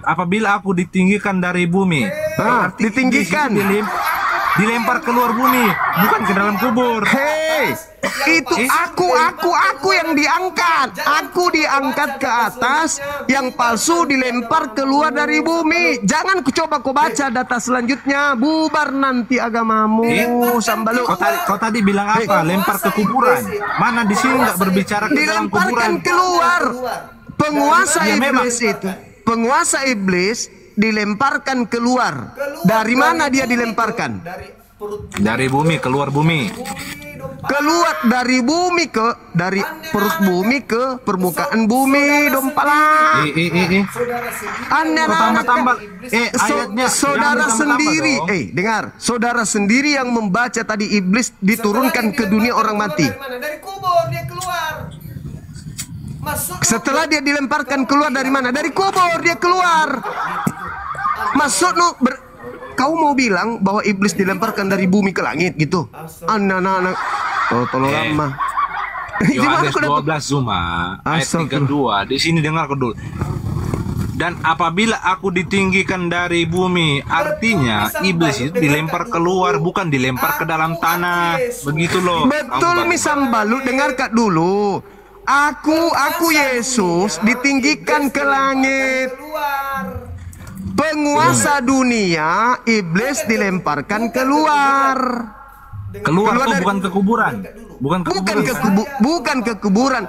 apabila aku ditinggikan dari bumi. Berarti Ditinggikan. iblis itu dilempar keluar bumi, bukan ke dalam kubur. Hei, itu aku yang diangkat. Aku diangkat ke atas, yang palsu dilempar keluar dari bumi. Jangan coba kau baca data selanjutnya, bubar nanti agamamu, Sambalu. Kau tadi bilang apa? Lempar ke kuburan. Mana di sini nggak berbicara ke dalam kuburan? Dilemparkan keluar. Penguasa Ya, memang. iblis itu, penguasa iblis dilemparkan keluar. Dari mana dia dilemparkan? Dari bumi, keluar bumi. Keluar dari bumi dari perut bumi ke permukaan bumi, dompala. Anda Tambah-tambah. Ayatnya saudara jangan sendiri, ditambah-tambah dong. dengar, saudara sendiri yang membaca tadi iblis diturunkan ke dunia orang mati. Dari kubur dia keluar. Masuk. Setelah dia dilemparkan keluar dari mana? Dari kubur dia keluar. Masuk kau mau bilang bahwa iblis dilemparkan dari bumi ke langit gitu? Anak-anak, tolong lama. Yohanes 12 Zuma ayat 32. Di sini dengar dulu. Dan apabila aku ditinggikan dari bumi, artinya iblis itu dilempar keluar, bukan dilempar ke dalam tanah. Begitu loh. Betul, Misambalu, dengar Kak dulu. Aku Yesus ditinggikan ke langit. Penguasa dunia, iblis dilemparkan keluar. Keluar tuh dari- bukan ke kuburan. Bukan ke kuburan. Bukan ke kuburan.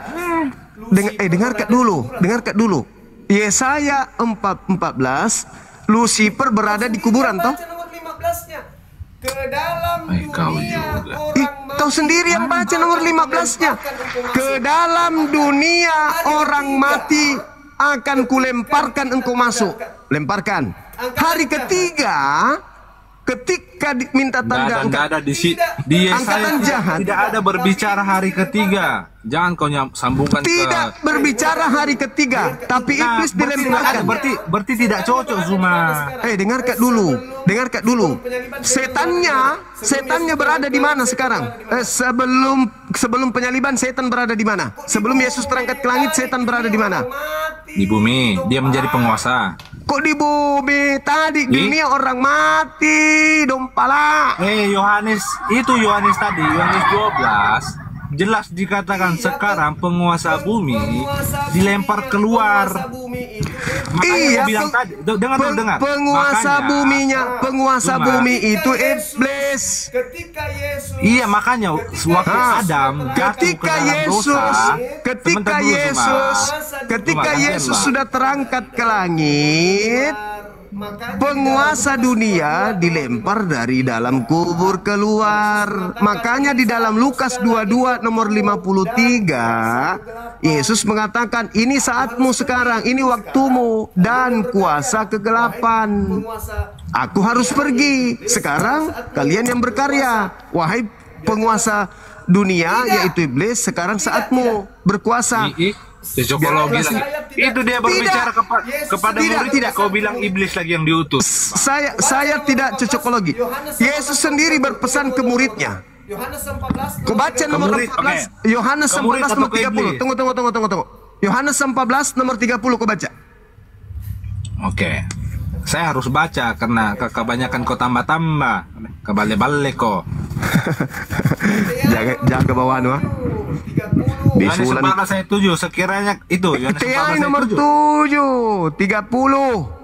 Dengar Kak dulu. Yesaya 4:14, Lucifer berada di kuburan toh? Baca nomor 15-nya. Ke dalam Kau dunia juga. orang Kau sendiri yang baca nomor 15-nya. Ke dalam dunia orang mati akan kulemparkan engkau masuk. Lemparkan. Hari ketiga, ketika diminta tanda Nggak ada di Yesaya Angkatan jahat. tidak ada berbicara hari ketiga. Jangan kau sambungkan tidak berbicara hari ketiga, tapi iblis dilemparkan. berarti tidak cocok Zuma. Dengar Kak dulu. Setannya berada di mana sekarang? Sebelum penyaliban setan berada di mana? Sebelum Yesus terangkat ke langit setan berada di mana? Di bumi dia menjadi penguasa. Kok di bumi? Tadi dunia orang mati, dompala. Yohanes tadi, Yohanes 12 jelas dikatakan sekarang penguasa bumi dilempar keluar. Makanya aku bilang tadi, dengar. Penguasa Makanya, buminya, penguasa Zuma, bumi itu iblis. iblis. Ketika Yesus Iya, makanya waktu Adam jatuh ke Ketika dalam Yesus, dosa, ketika sebentar dulu, Yesus, Suma. ketika Suma, Yesus Suma. sudah terangkat ke langit, penguasa dunia dilempar dari dalam kubur keluar. Makanya di dalam Lukas 22 nomor 53, Yesus mengatakan, ini saatmu sekarang, ini waktumu, dan kuasa kegelapan. Aku harus pergi. Sekarang kalian yang berkarya. Wahai penguasa dunia, yaitu iblis, sekarang saatmu berkuasa. Psikologi lagi. Itu dia berbicara kepada murid. Tidak. Kau bilang iblis lagi yang diutus. Saya tidak cocokologi. Yesus sendiri berpesan ke muridnya. Yohanes 14 Kau baca nomor murid, 14, oke. Yohanes Ke murid 14 nomor atau ke 30. iblis? Tunggu. Yohanes 14 nomor 30 kau baca. Oke. Saya harus baca karena kebanyakan kau tambah-tambah. Kebalik-balik kok. Jaga bawaan wah. 30. Yohanes 14 saya 7. Sekiranya itu Yohanes 14 TI ayat nomor 7. 7, 30.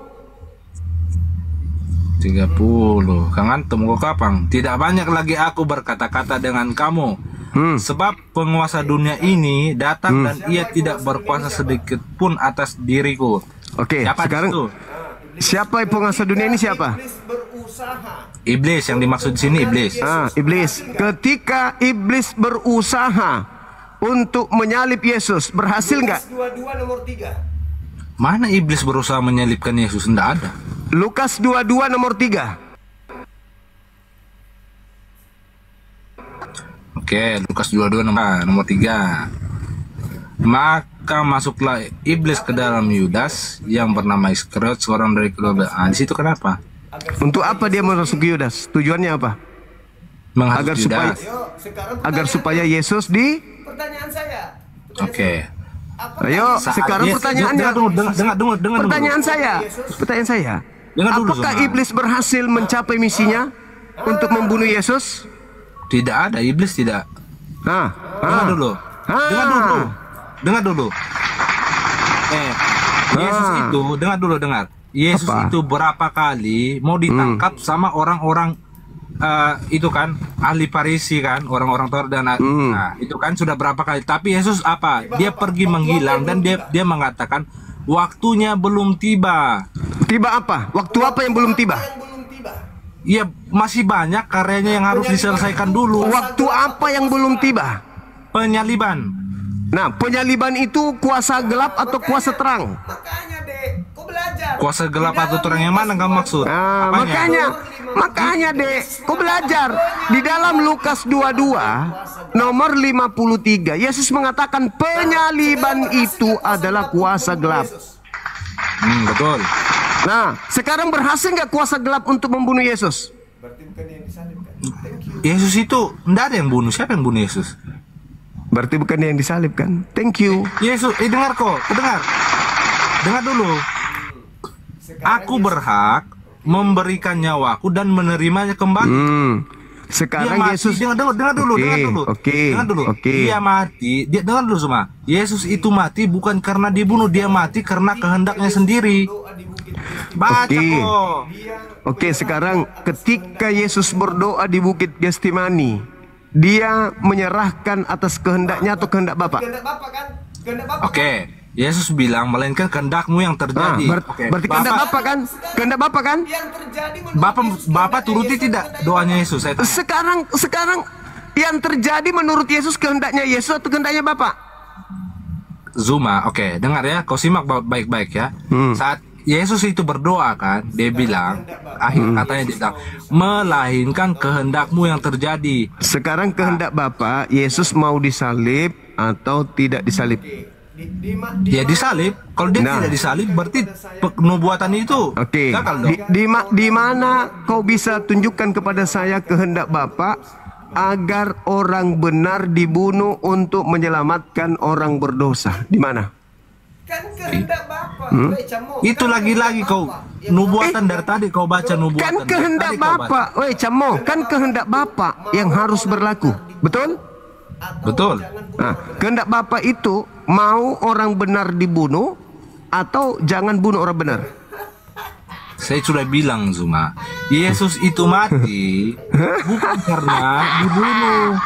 30. Kang Antum kau kapang. Tidak banyak lagi aku berkata-kata dengan kamu. Sebab penguasa dunia ini datang dan ia tidak berkuasa sedikit pun atas diriku. Oke, Siapa sekarang itu? siapa penguasa dunia ini siapa? Iblis berusaha. Iblis yang dimaksud di sini iblis. Iblis. Ketika iblis berusaha untuk menyalib Yesus, berhasil nggak? 22 nomor 3. Mana iblis berusaha menyalibkan Yesus? Tidak ada. Lukas 22 nomor 3. Oke, Lukas 22 nomor 3. Maka masuklah iblis ke dalam Yudas yang bernama Iskariot, seorang dari kedua. Di situ kenapa? Untuk apa dia masuk ke Yudas? Tujuannya apa? Menghasut Agar supaya Yudas. Yuk, sekarang agar supaya Yesus di. pertanyaan saya. Oke. Ayo, sekarang Yes, pertanyaannya. dengar dulu. Pertanyaan saya. Dengar dulu, Apakah Zuma. iblis berhasil mencapai misinya untuk membunuh Yesus? Tidak ada, iblis tidak. Dengar dulu. Dengar dulu. Yesus itu, dengar. Yesus Apa? itu berapa kali mau ditangkap sama orang-orang itu kan ahli Farisi kan, orang-orang Taurat dan nah, itu kan sudah berapa kali. Tapi Yesus apa? Dia pergi menghilang dan dia mengatakan waktunya belum tiba. Tiba apa? Waktu apa yang belum tiba? Yang belum tiba. Ya masih banyak karyanya yang harus diselesaikan dulu. Waktu apa yang belum tiba? Penyaliban. Nah, penyaliban itu kuasa gelap atau kuasa terang? Makanya, Dek, kau belajar. Kuasa gelap atau terang yang mana kamu maksud? Nah, Apanya? makanya dek, kau belajar di dalam Lukas 22 nomor 53, Yesus mengatakan penyaliban itu adalah kuasa gelap. Betul. Nah, sekarang berhasil nggak kuasa gelap untuk membunuh Yesus? Berarti bukan yang disalibkan. Yesus itu enggak ada yang bunuh. Siapa yang bunuh Yesus? Berarti bukan dia yang disalibkan. Thank you. Yesus, dengar kok, dengar. Dengar dulu. Aku berhak memberikan nyawaku dan menerimanya kembali. Sekarang Dia mati. Yesus. Dengar dulu. Oke. Dengar dulu. Dia mati. Dengar dulu semua. Yesus itu mati bukan karena dibunuh, dia mati karena kehendaknya sendiri. Baca Oke. kok. Oke, sekarang ketika Yesus berdoa di Bukit Getsemani, dia menyerahkan atas kehendaknya atau kehendak Bapa? Kehendak Bapak kan? Kehendak Bapak. Oke. Yesus bilang melainkan kehendakmu yang terjadi. Oke. Berarti kehendak Bapa kan? Kehendak Bapa kan? Yang terjadi menurut Yesus, Bapak kehendaknya turuti Yesus tidak atau doanya Yesus? Saya tanya. Sekarang yang terjadi menurut Yesus kehendaknya Yesus atau kehendaknya Bapa? Zuma, oke, dengar ya, kau simak baik-baik ya. Saat Yesus itu berdoa kan, dia bilang, akhir katanya dia bilang, melainkan kehendakmu yang terjadi. Sekarang kehendak Bapa, Yesus mau disalib atau tidak disalib? Dia disalib. Kalau dia Nah. tidak disalib, berarti penubuatan itu Oke. gagal dong. Di mana kau bisa tunjukkan kepada saya kehendak Bapa agar orang benar dibunuh untuk menyelamatkan orang berdosa? Di mana? Kan kehendak Bapak. Itu lagi-lagi kau nubuatan dari tadi kau baca nubuatan. Kan dari kehendak tadi kau baca. Bapa, woi Camo, kan kehendak Bapa yang harus berlaku, betul? Betul. Nah, kehendak Bapa itu mau orang benar dibunuh atau jangan bunuh orang benar? saya sudah bilang Zuma, Yesus itu mati bukan karena dibunuh.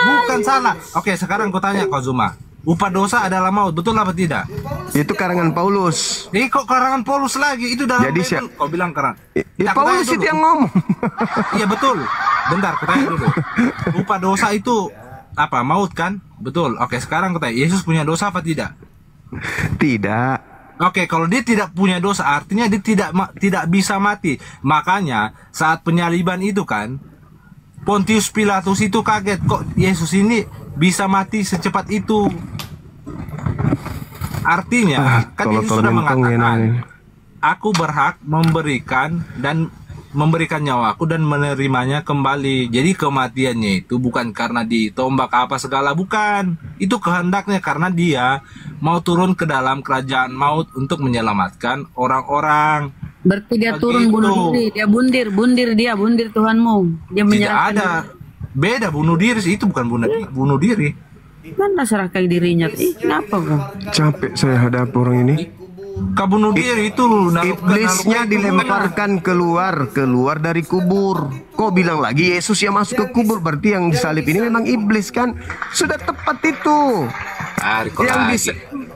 Bukan salah. Oke, sekarang kau tanya kau Zuma. Upah dosa adalah maut, betul apa tidak? Itu karangan Paulus. Kok karangan Paulus lagi? Itu dalam Jadi Bible. Kau bilang karang. Ya, Paulus itu yang ngomong. Iya betul. Bentar, kau tanya dulu. Upah dosa itu apa? Maut kan? Betul. Oke, sekarang kau tanya, Yesus punya dosa apa tidak? Tidak. Oke, kalau dia tidak punya dosa, artinya dia tidak bisa mati. Makanya saat penyaliban itu kan, Pontius Pilatus itu kaget, kok Yesus ini bisa mati secepat itu. Artinya kan Yesus sudah mengatakan, aku berhak memberikan nyawaku dan menerimanya kembali. Jadi kematiannya itu bukan karena ditombak apa segala, bukan. Itu kehendaknya karena dia mau turun ke dalam kerajaan maut untuk menyelamatkan orang-orang. Berarti dia turun bunuh diri, dia bundir Tuhanmu. Dia Tidak menyerahkan ada. Beda bunuh diri sih, itu bukan bunuh diri. Mana serahkan dirinya? Kenapa kok? Capek saya hadapi orang ini. Kau bunuh diri itu Iblisnya dilemparkan keluar dari kubur. Kok bilang lagi Yesus yang masuk ke kubur? Berarti yang disalib ini memang iblis kan? Sudah tepat itu.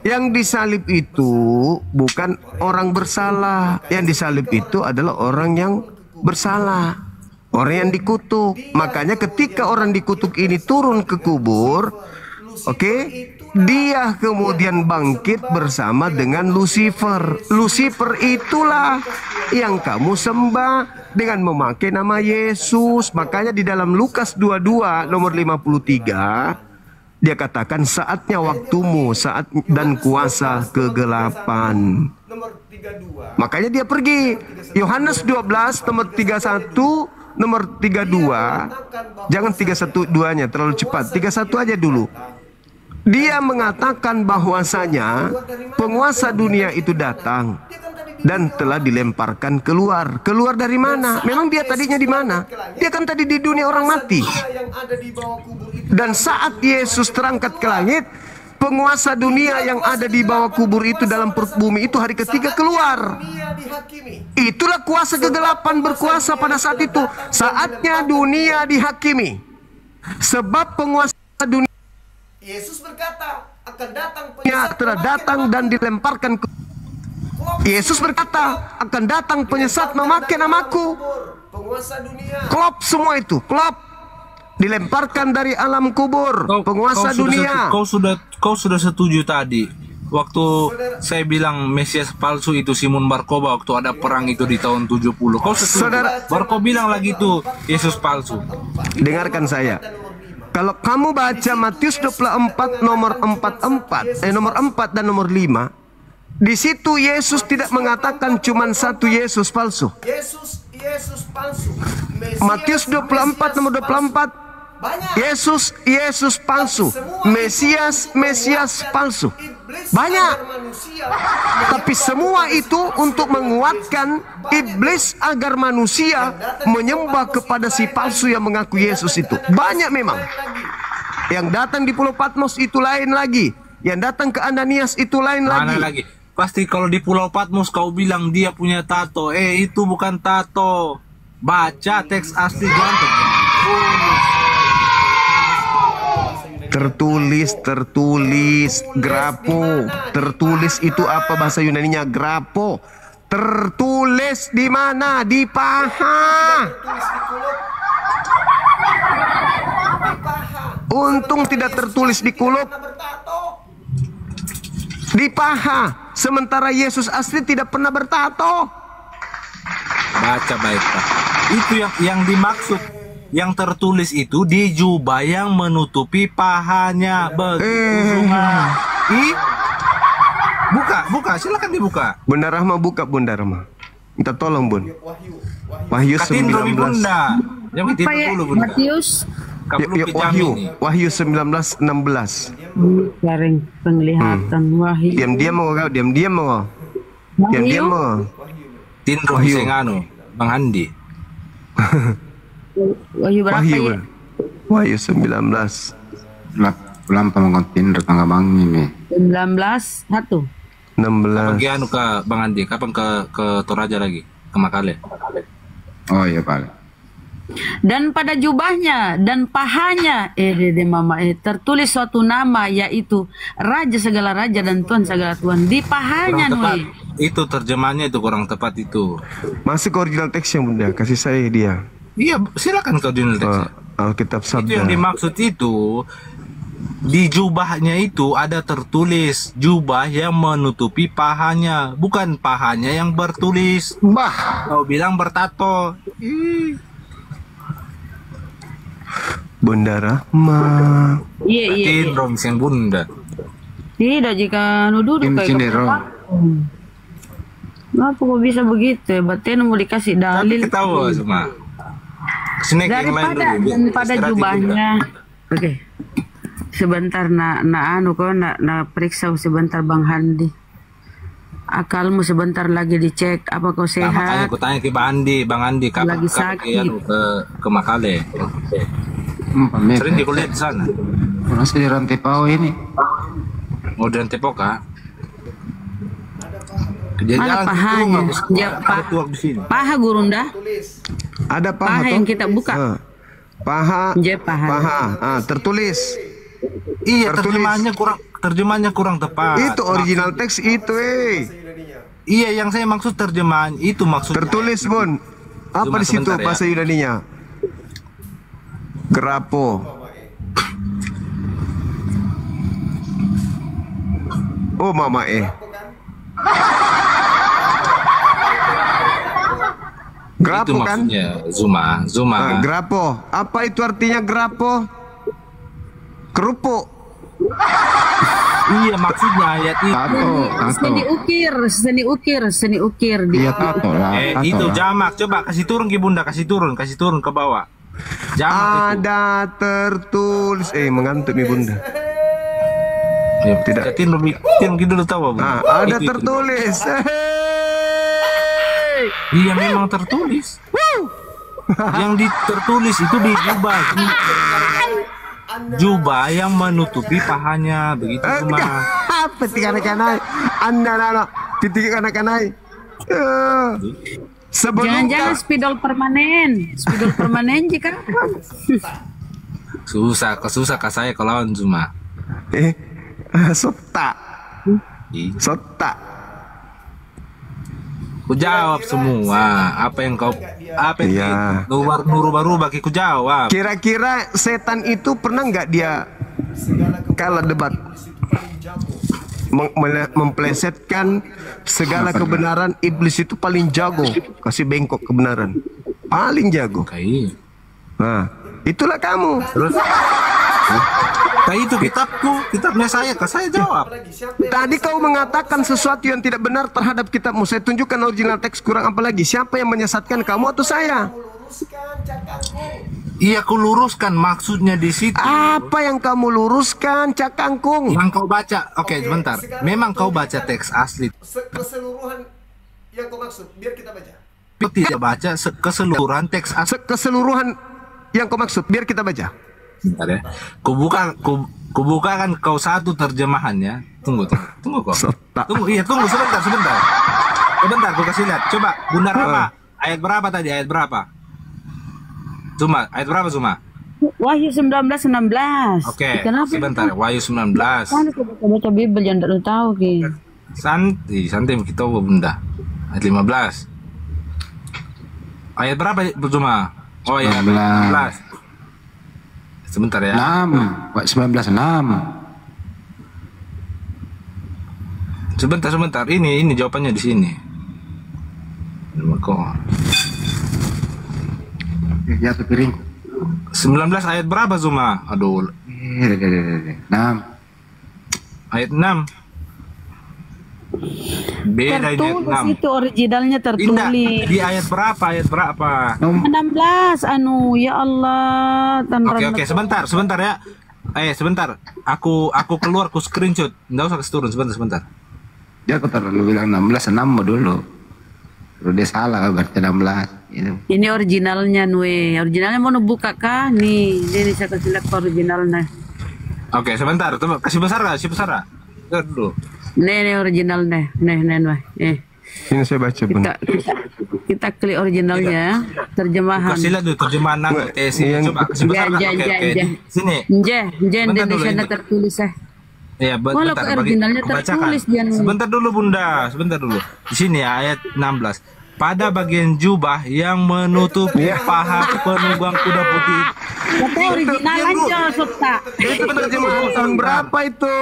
Yang disalib itu bukan orang bersalah. Yang disalib itu adalah orang yang bersalah, orang yang dikutuk. Makanya ketika orang dikutuk ini turun ke kubur, oke, dia kemudian bangkit bersama dengan Lucifer. Lucifer itulah yang kamu sembah dengan memakai nama Yesus. Makanya di dalam Lukas 22 nomor 53 dia katakan, saatnya waktumu, saat dan kuasa kegelapan. Makanya dia pergi. Yohanes 12 nomor 31, nomor 32. Jangan 31-2-nya terlalu cepat. 31 aja dulu. Dia mengatakan bahwasanya penguasa dunia itu datang dan telah dilemparkan keluar. Keluar dari mana? Memang dia tadinya di mana? Dia kan tadi di dunia orang mati. Dan saat Yesus terangkat ke langit, penguasa dunia yang ada di bawah kubur itu dalam perut bumi itu hari ketiga keluar. Itulah kuasa kegelapan berkuasa pada saat itu. Saatnya dunia dihakimi. Sebab penguasa dunia Yesus berkata, akan datang telah datang dan dilemparkan ke Yesus berkata, akan datang penyesat memakai namaku. penguasa dunia. Klop semua itu, klop. Dilemparkan dari alam kubur, penguasa dunia. Kau sudah setuju tadi waktu saya bilang Mesias palsu itu Simon Barkoba waktu ada perang itu di tahun 70. Kau setuju? Baru kau bilang lagi itu Yesus palsu. Dengarkan saya. Kalau kamu baca Matius 24 nomor 44, nomor 4 dan nomor 5, di situ Yesus tidak mengatakan cuma satu Yesus palsu. Yesus palsu. Matius 24 nomor 24, Yesus palsu, Mesias palsu. Banyak. Tapi semua itu untuk menguatkan iblis agar manusia menyembah kepada si palsu yang mengaku Yesus itu. Banyak memang. Yang datang di Pulau Patmos itu lain lagi. Yang datang ke Ananias itu lain Mana lagi. lagi? Pasti kalau di Pulau Patmos kau bilang dia punya tato. Itu bukan tato. Baca teks asli jangan. Tertulis, grapo. Tertulis itu apa bahasa Yunaninya? Grapo. Tertulis di mana? Di paha. Untung tidak tertulis di kulup. Di paha. Sementara Yesus asli tidak pernah bertato. Baca baik Pak. Itu yang dimaksud. Yang tertulis itu di jubah yang menutupi pahanya. Begitu. Buka, silakan dibuka. Bunda Rahma buka, Bunda Rahma. Minta tolong, Bun. Wahyu 19. Bunda. Yang kita dulu, Bunda. Matius Wahyu 19:16. Garing penglihatan Wahyu. Diam-diam mau. Diam-diam mau. Tindro Sengano, Bang Andi. Wahyu berapa ya? Wahyu 19. Lampa mengkontin tangga bang ini. 19 1. 16. Pergi anu ke Bang Andi, kapan ke Toraja lagi? Ke Makale. Oh iya Pak. Dan pada jubahnya dan pahanya, mama, tertulis suatu nama, yaitu Raja segala raja dan Tuhan segala Tuhan. Di pahanya, Kurang tepat. Nui. Itu terjemahannya itu kurang tepat itu. Masuk ke original teksnya Bunda, kasih saya dia. Iya, silakan kau original teksnya. Alkitab Itu yang Sabda. dimaksud itu, di jubahnya itu ada tertulis jubah yang menutupi pahanya, bukan pahanya yang bertulis. Bah. Kau bilang bertato. Bunda Rahma. Iya, iya. Tindrom sen bunda. Tidak, jika nuduh Tim kayak Cindero. kenapa kok bisa begitu? Berarti mau dikasih Tapi dalil. ketawa semua. Snack yang lain Daripada dulu. dan pada Istirahat jubahnya. Oke. Sebentar anu kau periksa sebentar Bang Handi. Akalmu sebentar lagi dicek apa kau dulu. Nah, makanya sehat. aku tanya ke Bang Andi kapan Lagi kapan sakit. anu ke Makale. Pamit. Sering di kuliah di sana. Orang di rantai pau ini. Mau dan tepoka. Mana Kejadian pahanya? Ya, Pak. Di sini. Paha Gurunda. Ada paha, Paha toh? yang kita buka. Paha. Je, paha. Tertulis. Iya, Tertulis. terjemahannya kurang tepat. Itu original teks itu, Iya, yang saya maksud terjemahan itu maksudnya. Tertulis, Bun. Apa Cuma di situ sebentar ya. bahasa Yunaninya? Grapo. Oh, Mama Grapo Itu kan? maksudnya Zuma. Grapo. Apa itu artinya grapo? Kerupuk. Iya, maksudnya ayat itu. Tato. Seni ukir di Iya tato lah. Tato Itu lah. jamak. Coba kasih turun ke Bunda, kasih turun ke bawah. Jamak itu. Ada tertulis. Mengantuk nih Bunda. Ya, Tidak. Tin dulu tahu, Bunda. Ada Itu. tertulis. Iya, memang tertulis. Yang tertulis itu di jubah. Jubah yang menutupi pahanya, begitu Zuma. Petik anak-anak. Anda titik anak-anak. Sebelum Jangan-jangan spidol permanen jika Susah kah saya kalau lawan Zuma. Sota. Ih, Sota. ku jawab semua apa yang Iya. rubah-rubah ku jawab. Kira-kira setan itu pernah nggak dia kalah debat? Memplesetkan segala kebenaran. Iblis itu paling jago kasih bengkok kebenaran, paling jago. Kayak Nah, itulah kamu. terus kayak itu kitabnya saya jawab. Tadi kau mengatakan sesuatu yang tidak benar terhadap kitabmu. Saya tunjukkan original teks, kurang apa lagi? Siapa yang menyesatkan, kamu atau saya? Iya, ku luruskan maksudnya di situ. Apa yang kamu luruskan, Cak Kangkung? Yang kau baca, oke sebentar. Memang kau baca teks asli, Keseluruhan yang kau maksud, biar kita baca. tapi tidak baca keseluruhan teks asli. Keseluruhan yang kau maksud, biar kita baca. Bentar ya. Kubuka kan kau satu terjemahannya. Tunggu kok. Sota. Tunggu sebentar. Sebentar, ku kasih lihat. Coba Bunda Rama, ayat berapa tadi? Ayat berapa? Ayat berapa Zuma? Wahyu 19:16. Oke, Kenapa? sebentar. Wahyu 19. Kan aku baca Bible yang tidak tahu ki. Santai kita Bunda. Ayat 15. Ayat berapa Zuma? Oh ya, 19. Sebentar ya. 6. 19:6. Sebentar. Ini jawabannya di sini. Kok Jatuh piring. 19 ayat berapa Zuma? Aduh, 6. ayat 6. Beda ini ayat Tertulis 6. itu originalnya Indah, tertulis. di ayat berapa? 16 ya Allah. Oke, sebentar ya. Sebentar. Aku keluar, aku screenshot. Enggak usah kasih turun, sebentar. Dia kok terlalu bilang 16, 6 dulu. Terus dia salah berarti 16. Itu. Ini originalnya Nue. Originalnya mau buka kah? Nih, ini saya kasih lihat originalnya. Oke, sebentar. Coba kasih besar. Lihat dulu. Nih original nih. Ini saya baca pun. Kita klik originalnya, terjemahan. Kasih lihat dulu terjemahan nang TSI. Coba sebentar. Sini. Indonesia tertulis Iya, Walau bentar. originalnya tertulis dia. Sebentar dulu Bunda, sebentar dulu. Di sini ayat 16. Pada bagian jubah yang menutupi paha penunggang kuda putih. Kata original aja, Sota. Itu terjemahan tahun berapa itu?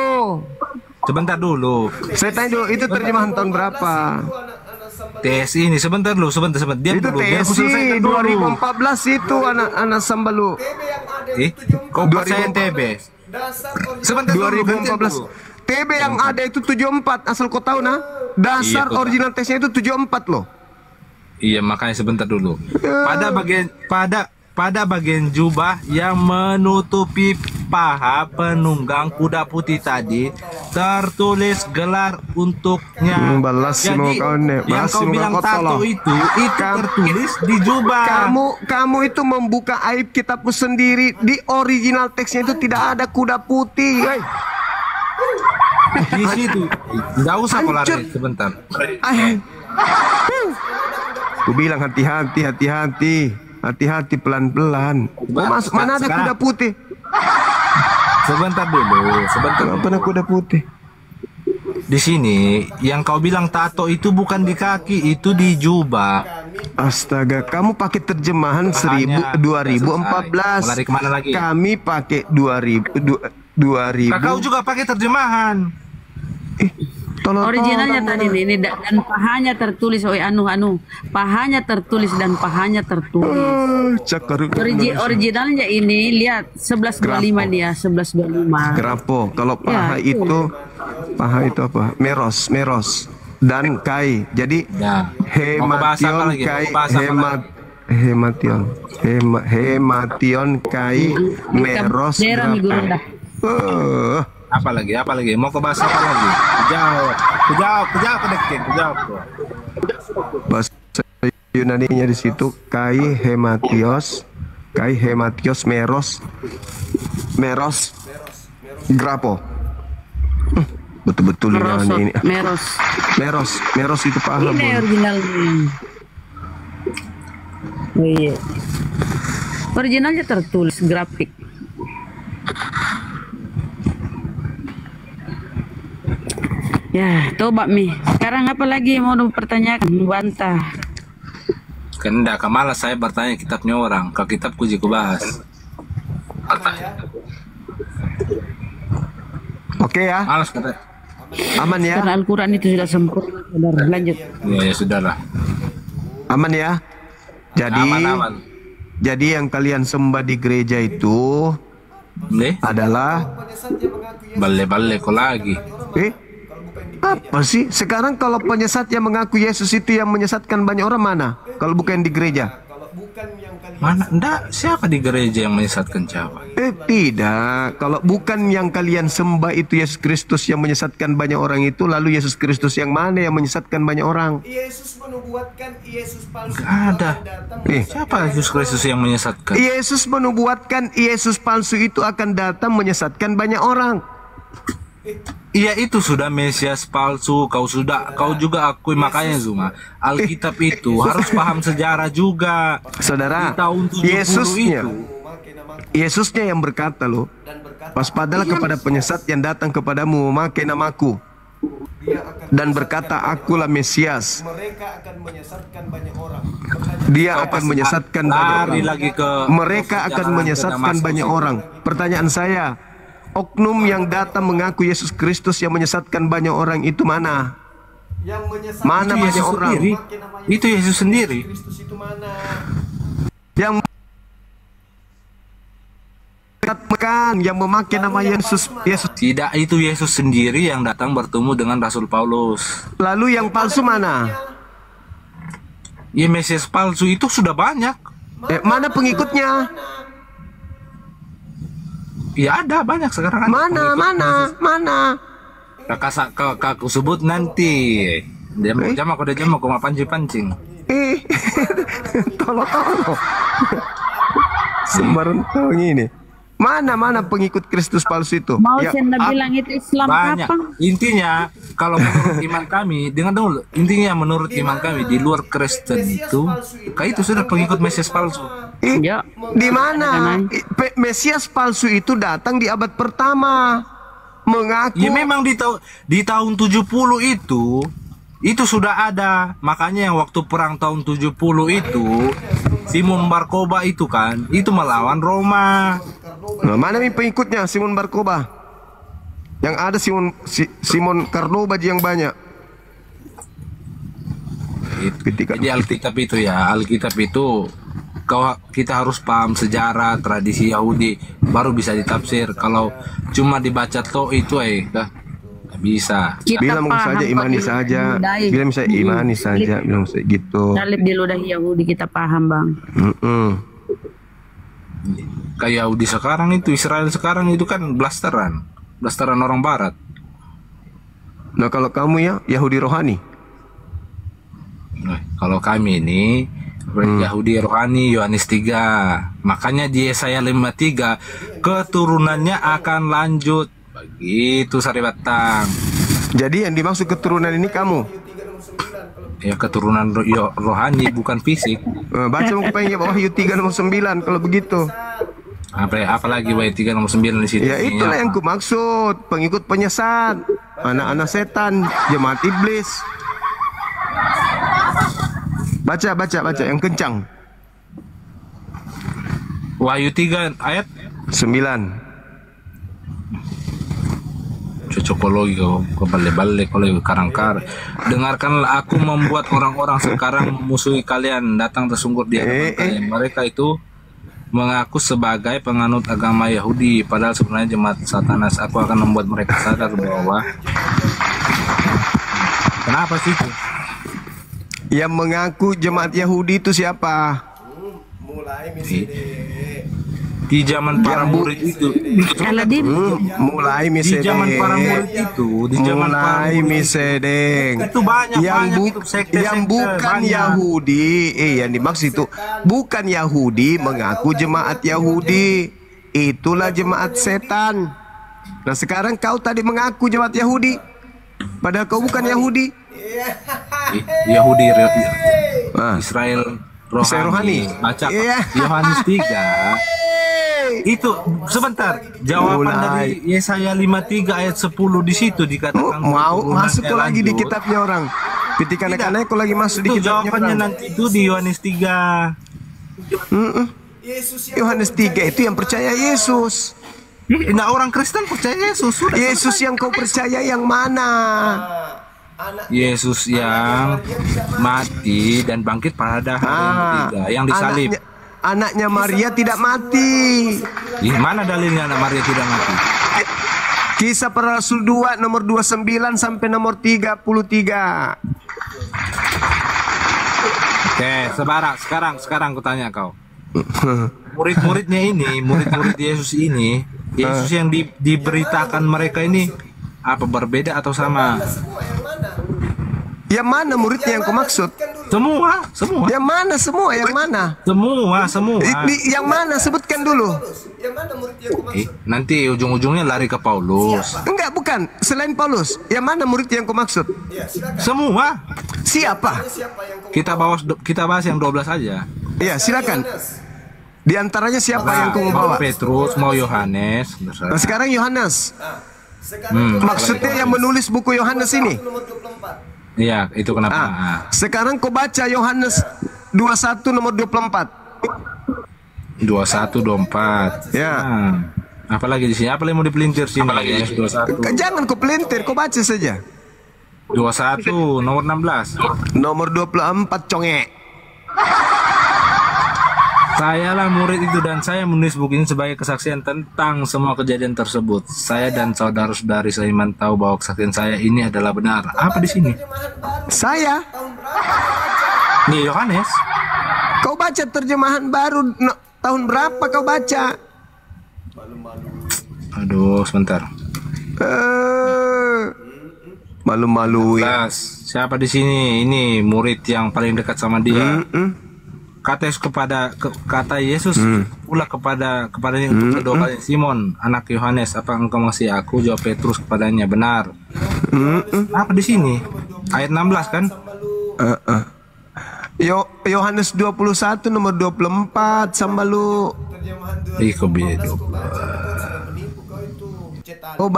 Sebentar dulu. Saya tanya dulu, itu terjemahan tahun berapa? TSI ini sebentar dulu, sebentar. Diam Itu dulu. Biar aku TSI selesaikan dulu. 2014 itu anak Sambalu. Kau percaya TB? Sebentar dulu. 2014. TB yang ada itu 74, asal kau tahu nah. Dasar Iya, kau original tesnya itu 74 loh. Iya, makanya sebentar dulu. Pada bagian jubah yang menutupi paha penunggang kuda putih tadi tertulis gelar untuknya. Balas Jadi mau kau nih, yang balas kau mau bilang kau tato tolong. itu tertulis di jubah. Kamu itu membuka aib kitabmu sendiri. Di original teksnya itu tidak ada kuda putih. Hei. Di situ. Nggak usah kau lari Hancur. sebentar. Aku bilang hati-hati, hati-hati pelan-pelan. Mana ada kuda putih? Sebentar dulu, Kenapa ada kuda putih? Di sini yang kau bilang tato itu bukan di kaki, itu di jubah. Astaga, kamu pakai terjemahan Makanya, 2014. Mau lari kemana lagi? Kami pakai 2000. Kakak juga pakai terjemahan. Originalnya tadi ini dan pahanya tertulis pahanya tertulis dan pahanya tertulis. Originalnya ini lihat 1125 dia 1125. Grapo. Kalau paha Ya, itu apa? Meros dan kai. Jadi Ya. Mau bahasa apa hemation lagi? kai Mau bahasa apa lagi? hemation kai meros Daerah grapo. Migurunda. Apa lagi? Mau ke bahasa apa lagi? Kejawab kedektin. Bahasa Yunaninya di situ kai hematios meros grapo. Betul-betul Yunani ini. Meros itu paham. Ini originalnya. Oh, iya. Originalnya tertulis grafik. Ya, coba Mi. Sekarang apa lagi mau pertanyakan? Bantah. Kendak malas saya bertanya kitabnya orang. Kalau kitab ku bahas. Oke ya, Malas kata. aman ya, Karena Al-Quran itu sudah sempurna. Saudara. Lanjut. Ya sudahlah. aman ya. Jadi, Aman. jadi yang kalian sembah di gereja itu Nih, adalah balik kok lagi. Apa sih? Sekarang kalau penyesat yang mengaku Yesus itu yang menyesatkan banyak orang mana? Kalau bukan di gereja? Mana? Enggak, siapa di gereja yang menyesatkan siapa? Tidak. Kalau bukan yang kalian sembah itu Yesus Kristus yang menyesatkan banyak orang itu, lalu Yesus Kristus yang mana yang menyesatkan banyak orang? Yesus menubuatkan Yesus palsu. Enggak ada. Siapa Yesus Kristus yang menyesatkan? Yesus menubuatkan Yesus palsu itu akan datang menyesatkan banyak orang. Iya, itu sudah Mesias palsu. Kau juga akui, makanya Zuma. Alkitab itu harus paham sejarah juga. Saudara, Di tahun 70 Yesusnya yang berkata loh, waspadalah kepada penyesat yang datang kepadamu memakai namaku dan berkata akulah Mesias. Mereka akan menyesatkan banyak orang. Dia akan menyesatkan banyak orang. Mereka akan menyesatkan banyak orang. Pertanyaan saya, oknum yang datang mengaku Yesus Kristus yang menyesatkan banyak orang itu mana? Yang menyesatkan Mana banyak Yesus orang? sendiri. Itu Yesus sendiri. Kristus itu mana? Yang yang memakai nama Yesus. Tidak, itu Yesus sendiri yang datang bertemu dengan Rasul Paulus. Lalu yang palsu mana? Ya, Mesias palsu itu sudah banyak. Mana pengikutnya? Ya ada banyak sekarang. Mana? Kakak sebut nanti. Dia mau jam aku mau pancing. Tolong. Sembarang tahu ini. Mana pengikut Kristus palsu itu? Mau Ya, Senda bilang itu Islam Banyak. apa? Intinya kalau menurut iman kami, dengar dulu. Intinya menurut iman kami di luar Kristen itu, kayak itu sudah pengikut Mesias palsu. Ya. Di mana Mesias palsu itu datang di abad pertama, mengaku Ya memang di tahun 70 itu sudah ada. Makanya yang waktu perang tahun 70 itu Simon Barkoba itu kan itu melawan Roma. Nah, mana nih pengikutnya Simon Barkoba? Yang ada Simon Kardoba yang banyak. Jadi Alkitab itu kita harus paham sejarah tradisi Yahudi baru bisa ditafsir. Kalau cuma dibaca itu nggak bisa. Kita Bilang saja imani pakai saja. ludai. Bilang saya imani saja, bilang saya gitu. Salib di ludah Yahudi kita paham, Bang. Kayak Yahudi sekarang itu, Israel sekarang itu kan blasteran orang Barat. Nah kalau kamu ya Yahudi rohani. Nah, kalau kami ini Yahudi rohani Yohanes 3. Makanya di Yesaya 53 keturunannya akan lanjut. Begitu Saribatang. Jadi yang dimaksud keturunan ini kamu. Ya keturunan rohani bukan fisik. Baca buku pengen Wahyu 3 nomor 9 kalau begitu. Apalagi Wahyu 3 nomor 9 di situ. Ya itulah yang ku maksud, pengikut penyesat, anak-anak setan, jemaat iblis. Baca yang kencang. Wahyu 3 ayat 9. Cocokologi kau balik-balik oleh karang-kar. Dengarkanlah, aku membuat orang-orang sekarang memusuhi kalian datang tersungkur di hadapan kalian. Mereka itu mengaku sebagai penganut agama Yahudi, padahal sebenarnya jemaat Satanas. Aku akan membuat mereka sadar bahwa kenapa sih itu? Yang mengaku jemaat Yahudi itu siapa? Mulai misalnya. Di zaman para murid itu, Aladin. Mulai di misedeng. zaman para murid itu, di zaman para Mulai murid misedeng. itu banyak itu sekte-sekte, yang bukan banyak. Yahudi, yang dimaksud itu bukan Yahudi mengaku jemaat Yahudi. Itulah jemaat setan. Nah sekarang kau tadi mengaku jemaat Yahudi, padahal kau bukan Yahudi. Yahudi Ah. Israel Israel rohani. Baca Iya. Yohanes 3. Itu sebentar, jawaban dari Yesaya 53 ayat 10 di situ dikatakan Mau masuk kau lagi di lanjut. kitabnya orang. Ketika anak-anak kau lagi masuk di Itu kitabnya jawabannya orang. nanti itu di Yohanes 3. Yohanes 3 itu yang percaya Yesus. Nah, orang Kristen percaya Yesus sudah. Yesus yang kau percaya yang mana? Yesus yang mati dan bangkit pada hari ketiga, yang disalib. Anaknya Maria tidak mati. Di mana dalilnya anak Maria tidak mati? Kisah Para Rasul 2 nomor 29 sampai nomor 33. Oke, sekarang kutanya kau. Murid-muridnya ini, murid-murid Yesus ini, Yesus yang diberitakan mereka ini apa berbeda atau sama? Yang mana muridnya yang kau maksud? Semua. Yang mana semua? Yang mana? Semua. Yang mana? Sebutkan dulu. Yang mana murid yang kau maksud? Nanti ujung-ujungnya lari ke Paulus. Enggak, bukan. Selain Paulus. Yang mana murid yang kau maksud? Ya, silakan. Semua. Siapa? Siapa yang kau Kita bahas yang 12 aja. Ya, silakan. Di antaranya siapa yang kau mau bawa? Mau Petrus, mau Yohanes. Nah, sekarang Yohanes. sekarang Maksudnya yang menulis buku Yohanes ini. nomor 24. Iya, itu kenapa? Sekarang kau baca Yohanes 21 nomor 24. 21-24. Ya. Apalagi di sini? Apa yang mau dipelintir sini? Apalagi di 21. Jangan kau pelintir, kau baca saja. 21 nomor 16. Nomor 24 congek. Sayalah murid itu dan saya menulis buku ini sebagai kesaksian tentang semua kejadian tersebut. Saya dan saudara-saudari seiman tahu bahwa kesaksian saya ini adalah benar. Apa di sini? Saya. Nih Yohanes. Kau baca terjemahan baru tahun berapa kau baca? Aduh, sebentar. Malu-maluin. Siapa di sini? Ini murid yang paling dekat sama dia. kata Yesus kata Yesus pula kepadanya untuk kedua kali, Simon anak Yohanes, apa engkau mengasihi aku? Jawab Petrus kepadanya, benar. Apa di sini? Ayat 16 kan? Yohanes 21 nomor 24 sama lu. Ih, kok beda? Oh,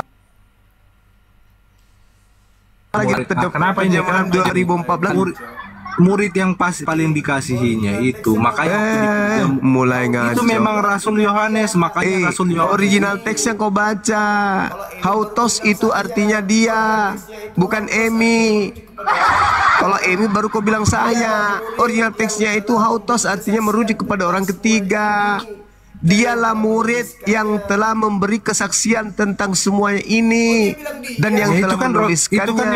kenapa ini? Zaman 2014 murid yang paling dikasihinya itu, makanya mulai ngaco. itu memang Rasul Yohanes, makanya Rasul Yohanes. Original teks yang kau baca, Hautos itu artinya dia, bukan Emi. Kalau Emi baru kau bilang saya. Original teksnya itu Hautos artinya merujuk kepada orang ketiga. Dialah murid yang telah memberi kesaksian tentang semuanya ini dan yang telah menuliskannya. Itu kan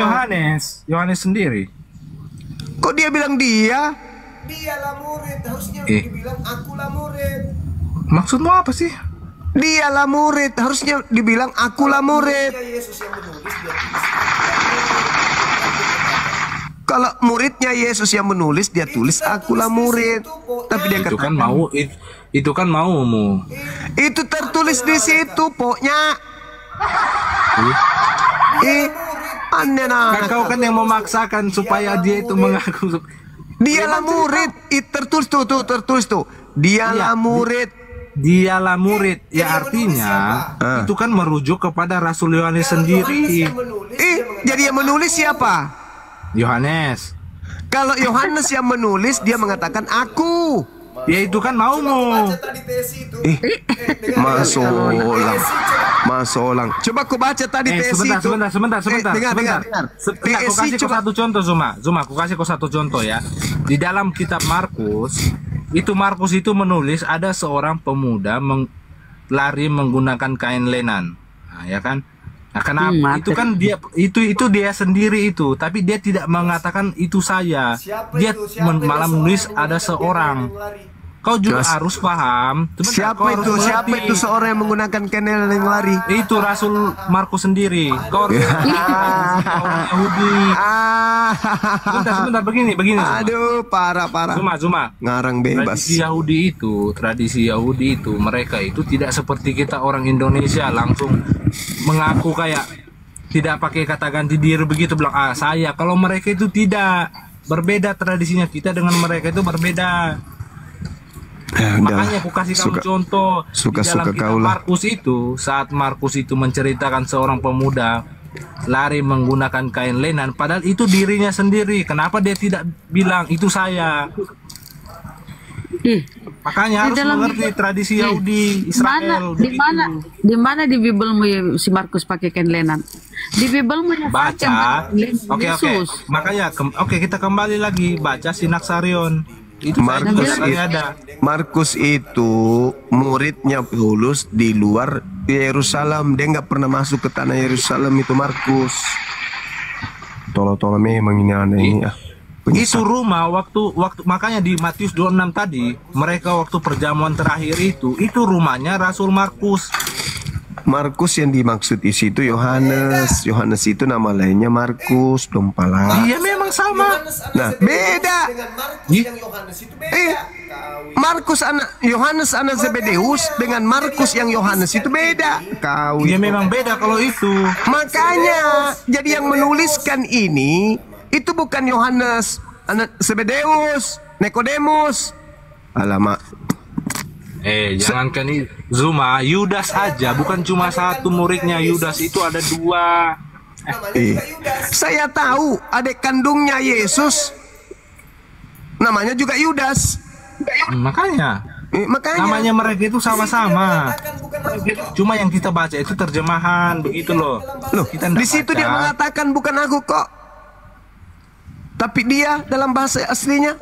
Yohanes sendiri. Kok dia bilang dia? Dialah murid, harusnya dibilang akulah murid. Maksudmu apa sih? Dialah murid, harusnya dibilang akulah murid. Yesus yang menulis, dia Kalau muridnya Yesus yang menulis, dia tulis akulah murid. Tapi dia itu katakan itu kan maumu. itu tertulis di situ, pokoknya. Aneh nah. Kau kan yang memaksakan supaya dia itu mengaku. Dialah murid, tertulis tuh. Dialah murid. Dialah murid, ya artinya itu kan merujuk kepada Rasul Yohanes sendiri. Jadi yang menulis siapa? Yohanes. Kalau Yohanes yang menulis, dia mengatakan aku. Ya itu kan maumu. Masolang. Coba aku baca tadi tesis itu. Sebentar. Dengar. Aku kasih kau satu contoh, Zuma, aku kasih kau satu contoh ya. Di dalam kitab Markus itu menulis ada seorang pemuda lari menggunakan kain lenan. Nah, ya kan? Nah, kenapa? Itu kan dia sendiri itu, tapi dia tidak mengatakan itu saya. Dia malah menulis ada seorang. Kau juga harus paham. Siapa itu seorang yang menggunakan kenel yang lari? Itu Rasul Markus sendiri. Kau harus Yahudi. Sebentar begini. Aduh, parah. Zuma. Ngarang bebas. Tradisi Yahudi itu mereka itu tidak seperti kita orang Indonesia langsung mengaku kayak tidak pakai kata ganti diri begitu, bilang saya. Kalau mereka itu tidak, berbeda tradisinya, kita dengan mereka itu berbeda. Makanya aku kasih kamu contoh di dalam kitab Markus itu, saat Markus itu menceritakan seorang pemuda lari menggunakan kain lenan, padahal itu dirinya sendiri. Kenapa dia tidak bilang itu saya? Makanya harus mengerti tradisi Yahudi Israel. Di mana di Bibelmu si Markus pakai kain lenan? Di Bibelmu baca. Oke. Makanya kita kembali lagi baca Sinaksarion. Itu Markus itu muridnya Paulus di luar Yerusalem. Dia nggak pernah masuk ke tanah Yerusalem itu Markus. Tolong memang ini aneh ini ya. Itu rumah waktu makanya di Matius 26 tadi mereka waktu perjamuan terakhir itu rumahnya Rasul Markus. Markus yang dimaksud di situ Yohanes. Yohanes itu nama lainnya Markus, dompala. Iya memang sama. Nah, beda. Markus anak Yohanes anak Zebedeus dengan Markus yang Yohanes itu beda. Iya memang beda kalau itu. Makanya jadi yang menuliskan ini itu bukan Yohanes anak Zebedeus, Nikodemus. Alamak. Jangankan ini Zuma, Yudas saja, bukan cuma satu muridnya. Yudas itu ada dua. Saya tahu adik kandungnya Yesus namanya juga Yudas. Makanya namanya mereka itu sama-sama. Cuma yang kita baca itu terjemahan begitu loh. Di situ dia mengatakan bukan aku kok, tapi dia dalam bahasa aslinya.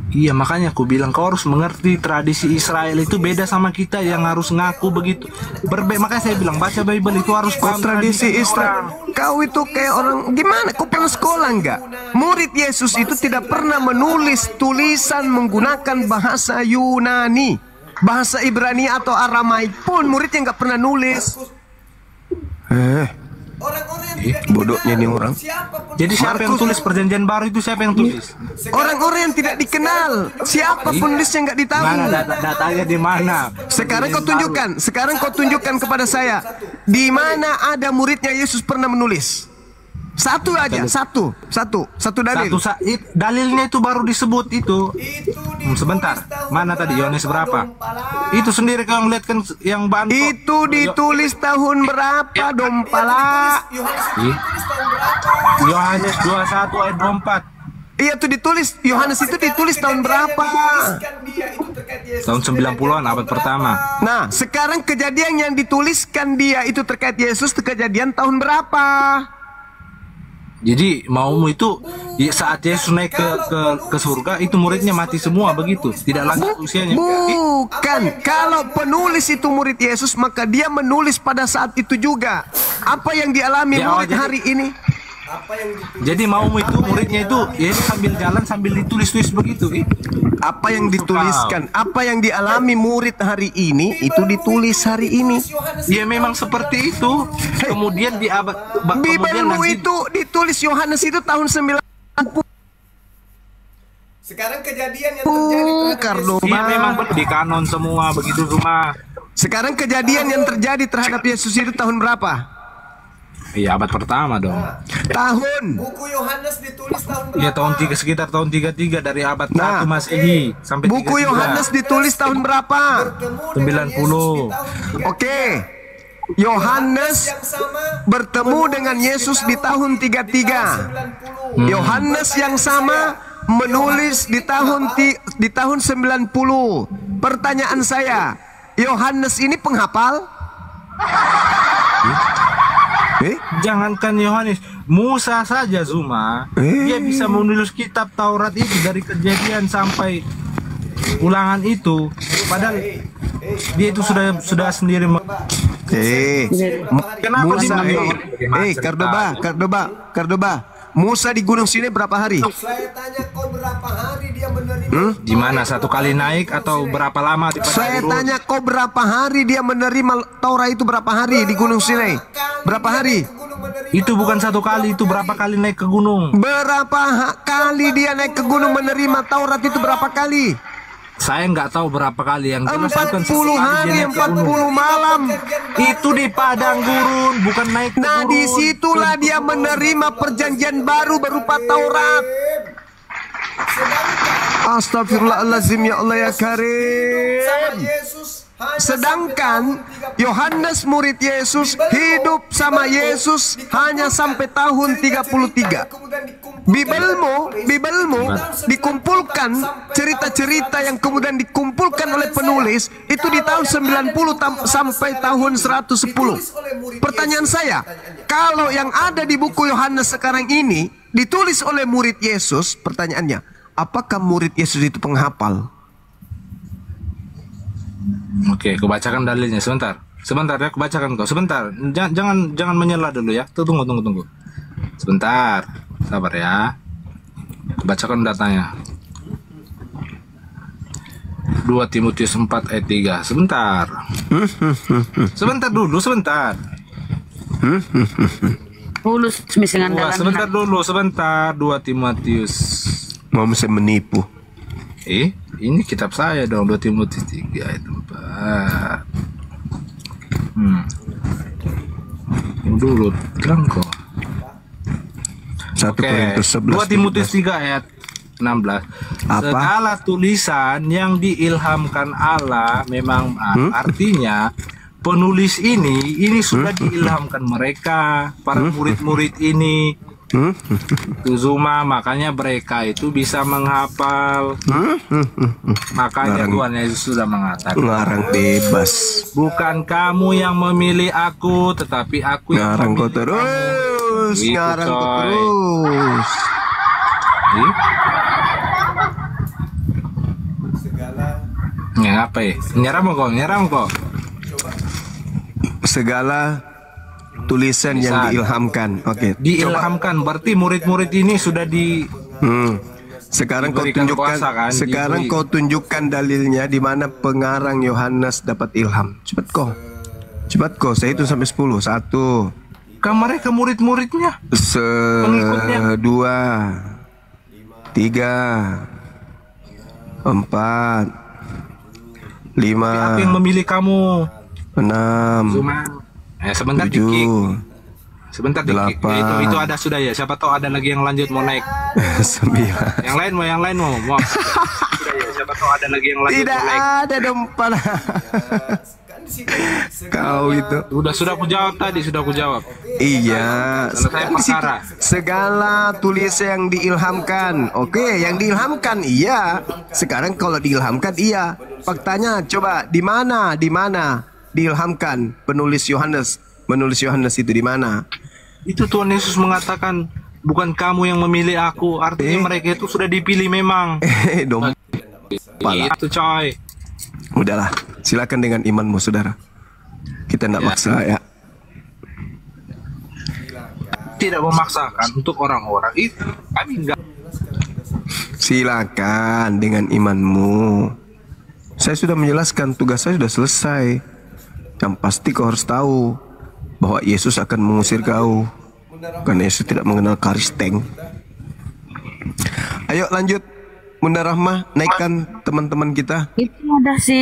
Iya, makanya aku bilang kau harus mengerti tradisi Israel itu beda sama kita yang harus ngaku begitu. Makanya saya bilang baca Bible itu harus paham tradisi Israel. Kau itu kayak orang gimana? Kau pernah sekolah nggak? Murid Yesus itu tidak pernah menulis tulisan menggunakan bahasa Yunani, bahasa Ibrani atau Aramaik pun muridnya nggak pernah nulis. Orang-orang yang tidak bodohnya nih orang. siapapun Jadi siapa yang tulis perjanjian baru itu, siapa yang tulis? Orang-orang yang tidak dikenal. Siapa penulisnya nggak ditahu. Mana datanya di mana? Sekarang kau tunjukkan. Sekarang kau tunjukkan kepada saya. Di mana ada muridnya Yesus pernah menulis? Satu aja, satu dalil. Dalilnya itu baru disebut itu. Sebentar, mana tadi Yohanes berapa? Itu sendiri kau lihat kan yang bantu. Itu ditulis tahun berapa, Dompala? Yohanes 21 ayat 24. Iya tuh ditulis, Yohanes itu ditulis tahun berapa? Tahun 90-an, abad pertama. Nah, sekarang kejadian yang dituliskan dia itu terkait Yesus, kejadian tahun berapa? Jadi maumu itu saat Yesus naik ke surga itu muridnya mati semua begitu, tidak lanjut usianya. Bukan, kalau penulis itu murid Yesus maka dia menulis pada saat itu juga. Apa yang dialami murid hari ini? Jadi maumu itu muridnya itu Yesus sambil jalan sambil ditulis-tulis begitu. Apa yang dituliskan, apa yang dialami murid hari ini itu ditulis hari ini. Ya memang seperti itu. Kemudian di abad Bibelmu itu ditulis Yohanes itu tahun 90. Sekarang kejadian yang terjadi terhadap Iya memang di kanon semua begitu rumah. Sekarang kejadian yang terjadi terhadap Yesus itu tahun berapa? Iya abad pertama dong. Tahun. buku Yohanes ditulis tahun berapa? Iya tahun 3 sekitar tahun 33 dari abad 1 Masehi sampai 33. Buku Yohanes ditulis tahun berapa? 90. Oke. Yohanes bertemu dengan Yesus di tahun 33. Yohanes yang sama menulis di tahun 90. Pertanyaan saya, Yohanes ini penghafal? Jangankan Yohanes, Musa saja Zuma, dia bisa menulis kitab Taurat itu dari Kejadian sampai Ulangan itu, padahal dia itu sudah sendiri. Kenapa Musa, Cordoba? Cordoba, Musa di Gunung Sinai berapa hari? Saya tanya kau berapa hari dia menerima? Di mana, satu kali naik atau berapa lama di padang Saya gurun? tanya kau berapa hari dia menerima Taurat itu, berapa hari di Gunung Sinai? Berapa hari? Itu bukan satu kali, itu berapa kali naik ke gunung? Berapa kali dia naik ke gunung menerima Taurat itu, berapa kali? Saya nggak tahu berapa kali, yang jelas bukan 40 hari, 40 malam. Itu di padang gurun, bukan naik ke Nah, gurun. disitulah dia menerima perjanjian baru berupa Taurat. Astagfirullahaladzim, ya Allah ya Karim. Sedangkan Yohanes murid Yesus hidup sama Yesus hanya sampai tahun 33. Bibelmu dikumpulkan cerita-cerita yang kemudian dikumpulkan oleh penulis itu di tahun 90 sampai tahun 110. Pertanyaan saya, kalau yang ada di buku Yohanes sekarang ini ditulis oleh murid Yesus, pertanyaannya, apakah murid Yesus itu penghafal? Oke, aku bacakan dalilnya sebentar ya, aku bacakan kau sebentar. Jangan menyela dulu ya. Tunggu. Sebentar, sabar ya. Aku bacakan datanya. 2 Timotius 4 ayat 3. Sebentar. Sebentar dulu. Pulus misalnya dalam Sebentar. 2 Timotius. Mau saya menipu? Ini kitab saya dong, 2 Timotius 3 ayat 4. Dulu, terang kok. 1 Korintus 11. 2 Timotius 3 ayat 16. Segala tulisan yang diilhamkan Allah memang artinya penulis ini sudah diilhamkan mereka, para murid-murid ini. Zuma, makanya mereka itu bisa menghafal. Makanya Tuhan Yesus sudah mengatakan, Ngarang bebas. bukan kamu yang memilih aku, tetapi aku yang Ngarang kau memilih terus. Gitu, Ngarang kau coy. terus. kamu. Segala Ya apa ya? Nyerang kok. Segala tulisan yang diilhamkan. Oke. Diilhamkan berarti murid-murid ini sudah di Sekarang kau diberikan tunjukkan. kuasa, kan? Sekarang Diberi. kau tunjukkan dalilnya di mana pengarang Yohanes dapat ilham. Cepat kau. Saya hitung sampai 10. 1, Kan mereka murid-muridnya. 1, 2, 3, 4, 5, Apa yang memilih kamu? 6, Cuma sebentar 7, dikit. Sebentar dikit. 8. Itu ada sudah ya. Siapa tahu ada lagi yang lanjut mau naik. 9. Yang lain mau. Sudah ya. Siapa tahu ada lagi yang lanjut Tidak mau naik. ada depan. Kau itu. Sudah aku jawab tadi, sudah aku jawab. Iya. Selesai perkara. Segala tulis yang diilhamkan. Oke, yang diilhamkan iya. Sekarang kalau diilhamkan iya. Faktanya coba di mana diilhamkan menulis Yohanes itu di mana? Itu Tuhan Yesus mengatakan, bukan kamu yang memilih aku. Artinya mereka itu sudah dipilih memang. Dom. Itu coy. Udahlah, silakan dengan imanmu saudara. Kita tidak maksa ya. Tidak memaksakan untuk orang-orang itu. Kami enggak. Silakan dengan imanmu. Saya sudah menjelaskan, tugas saya sudah selesai. Yang pasti kau harus tahu bahwa Yesus akan mengusir kau, karena Yesus tidak mengenal karisteng. Ayo lanjut, Bunda Rahma, naikkan teman-teman kita. Itu ada si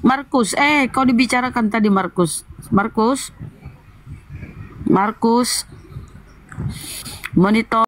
Markus. Kau dibicarakan tadi Markus. Markus. Monitor.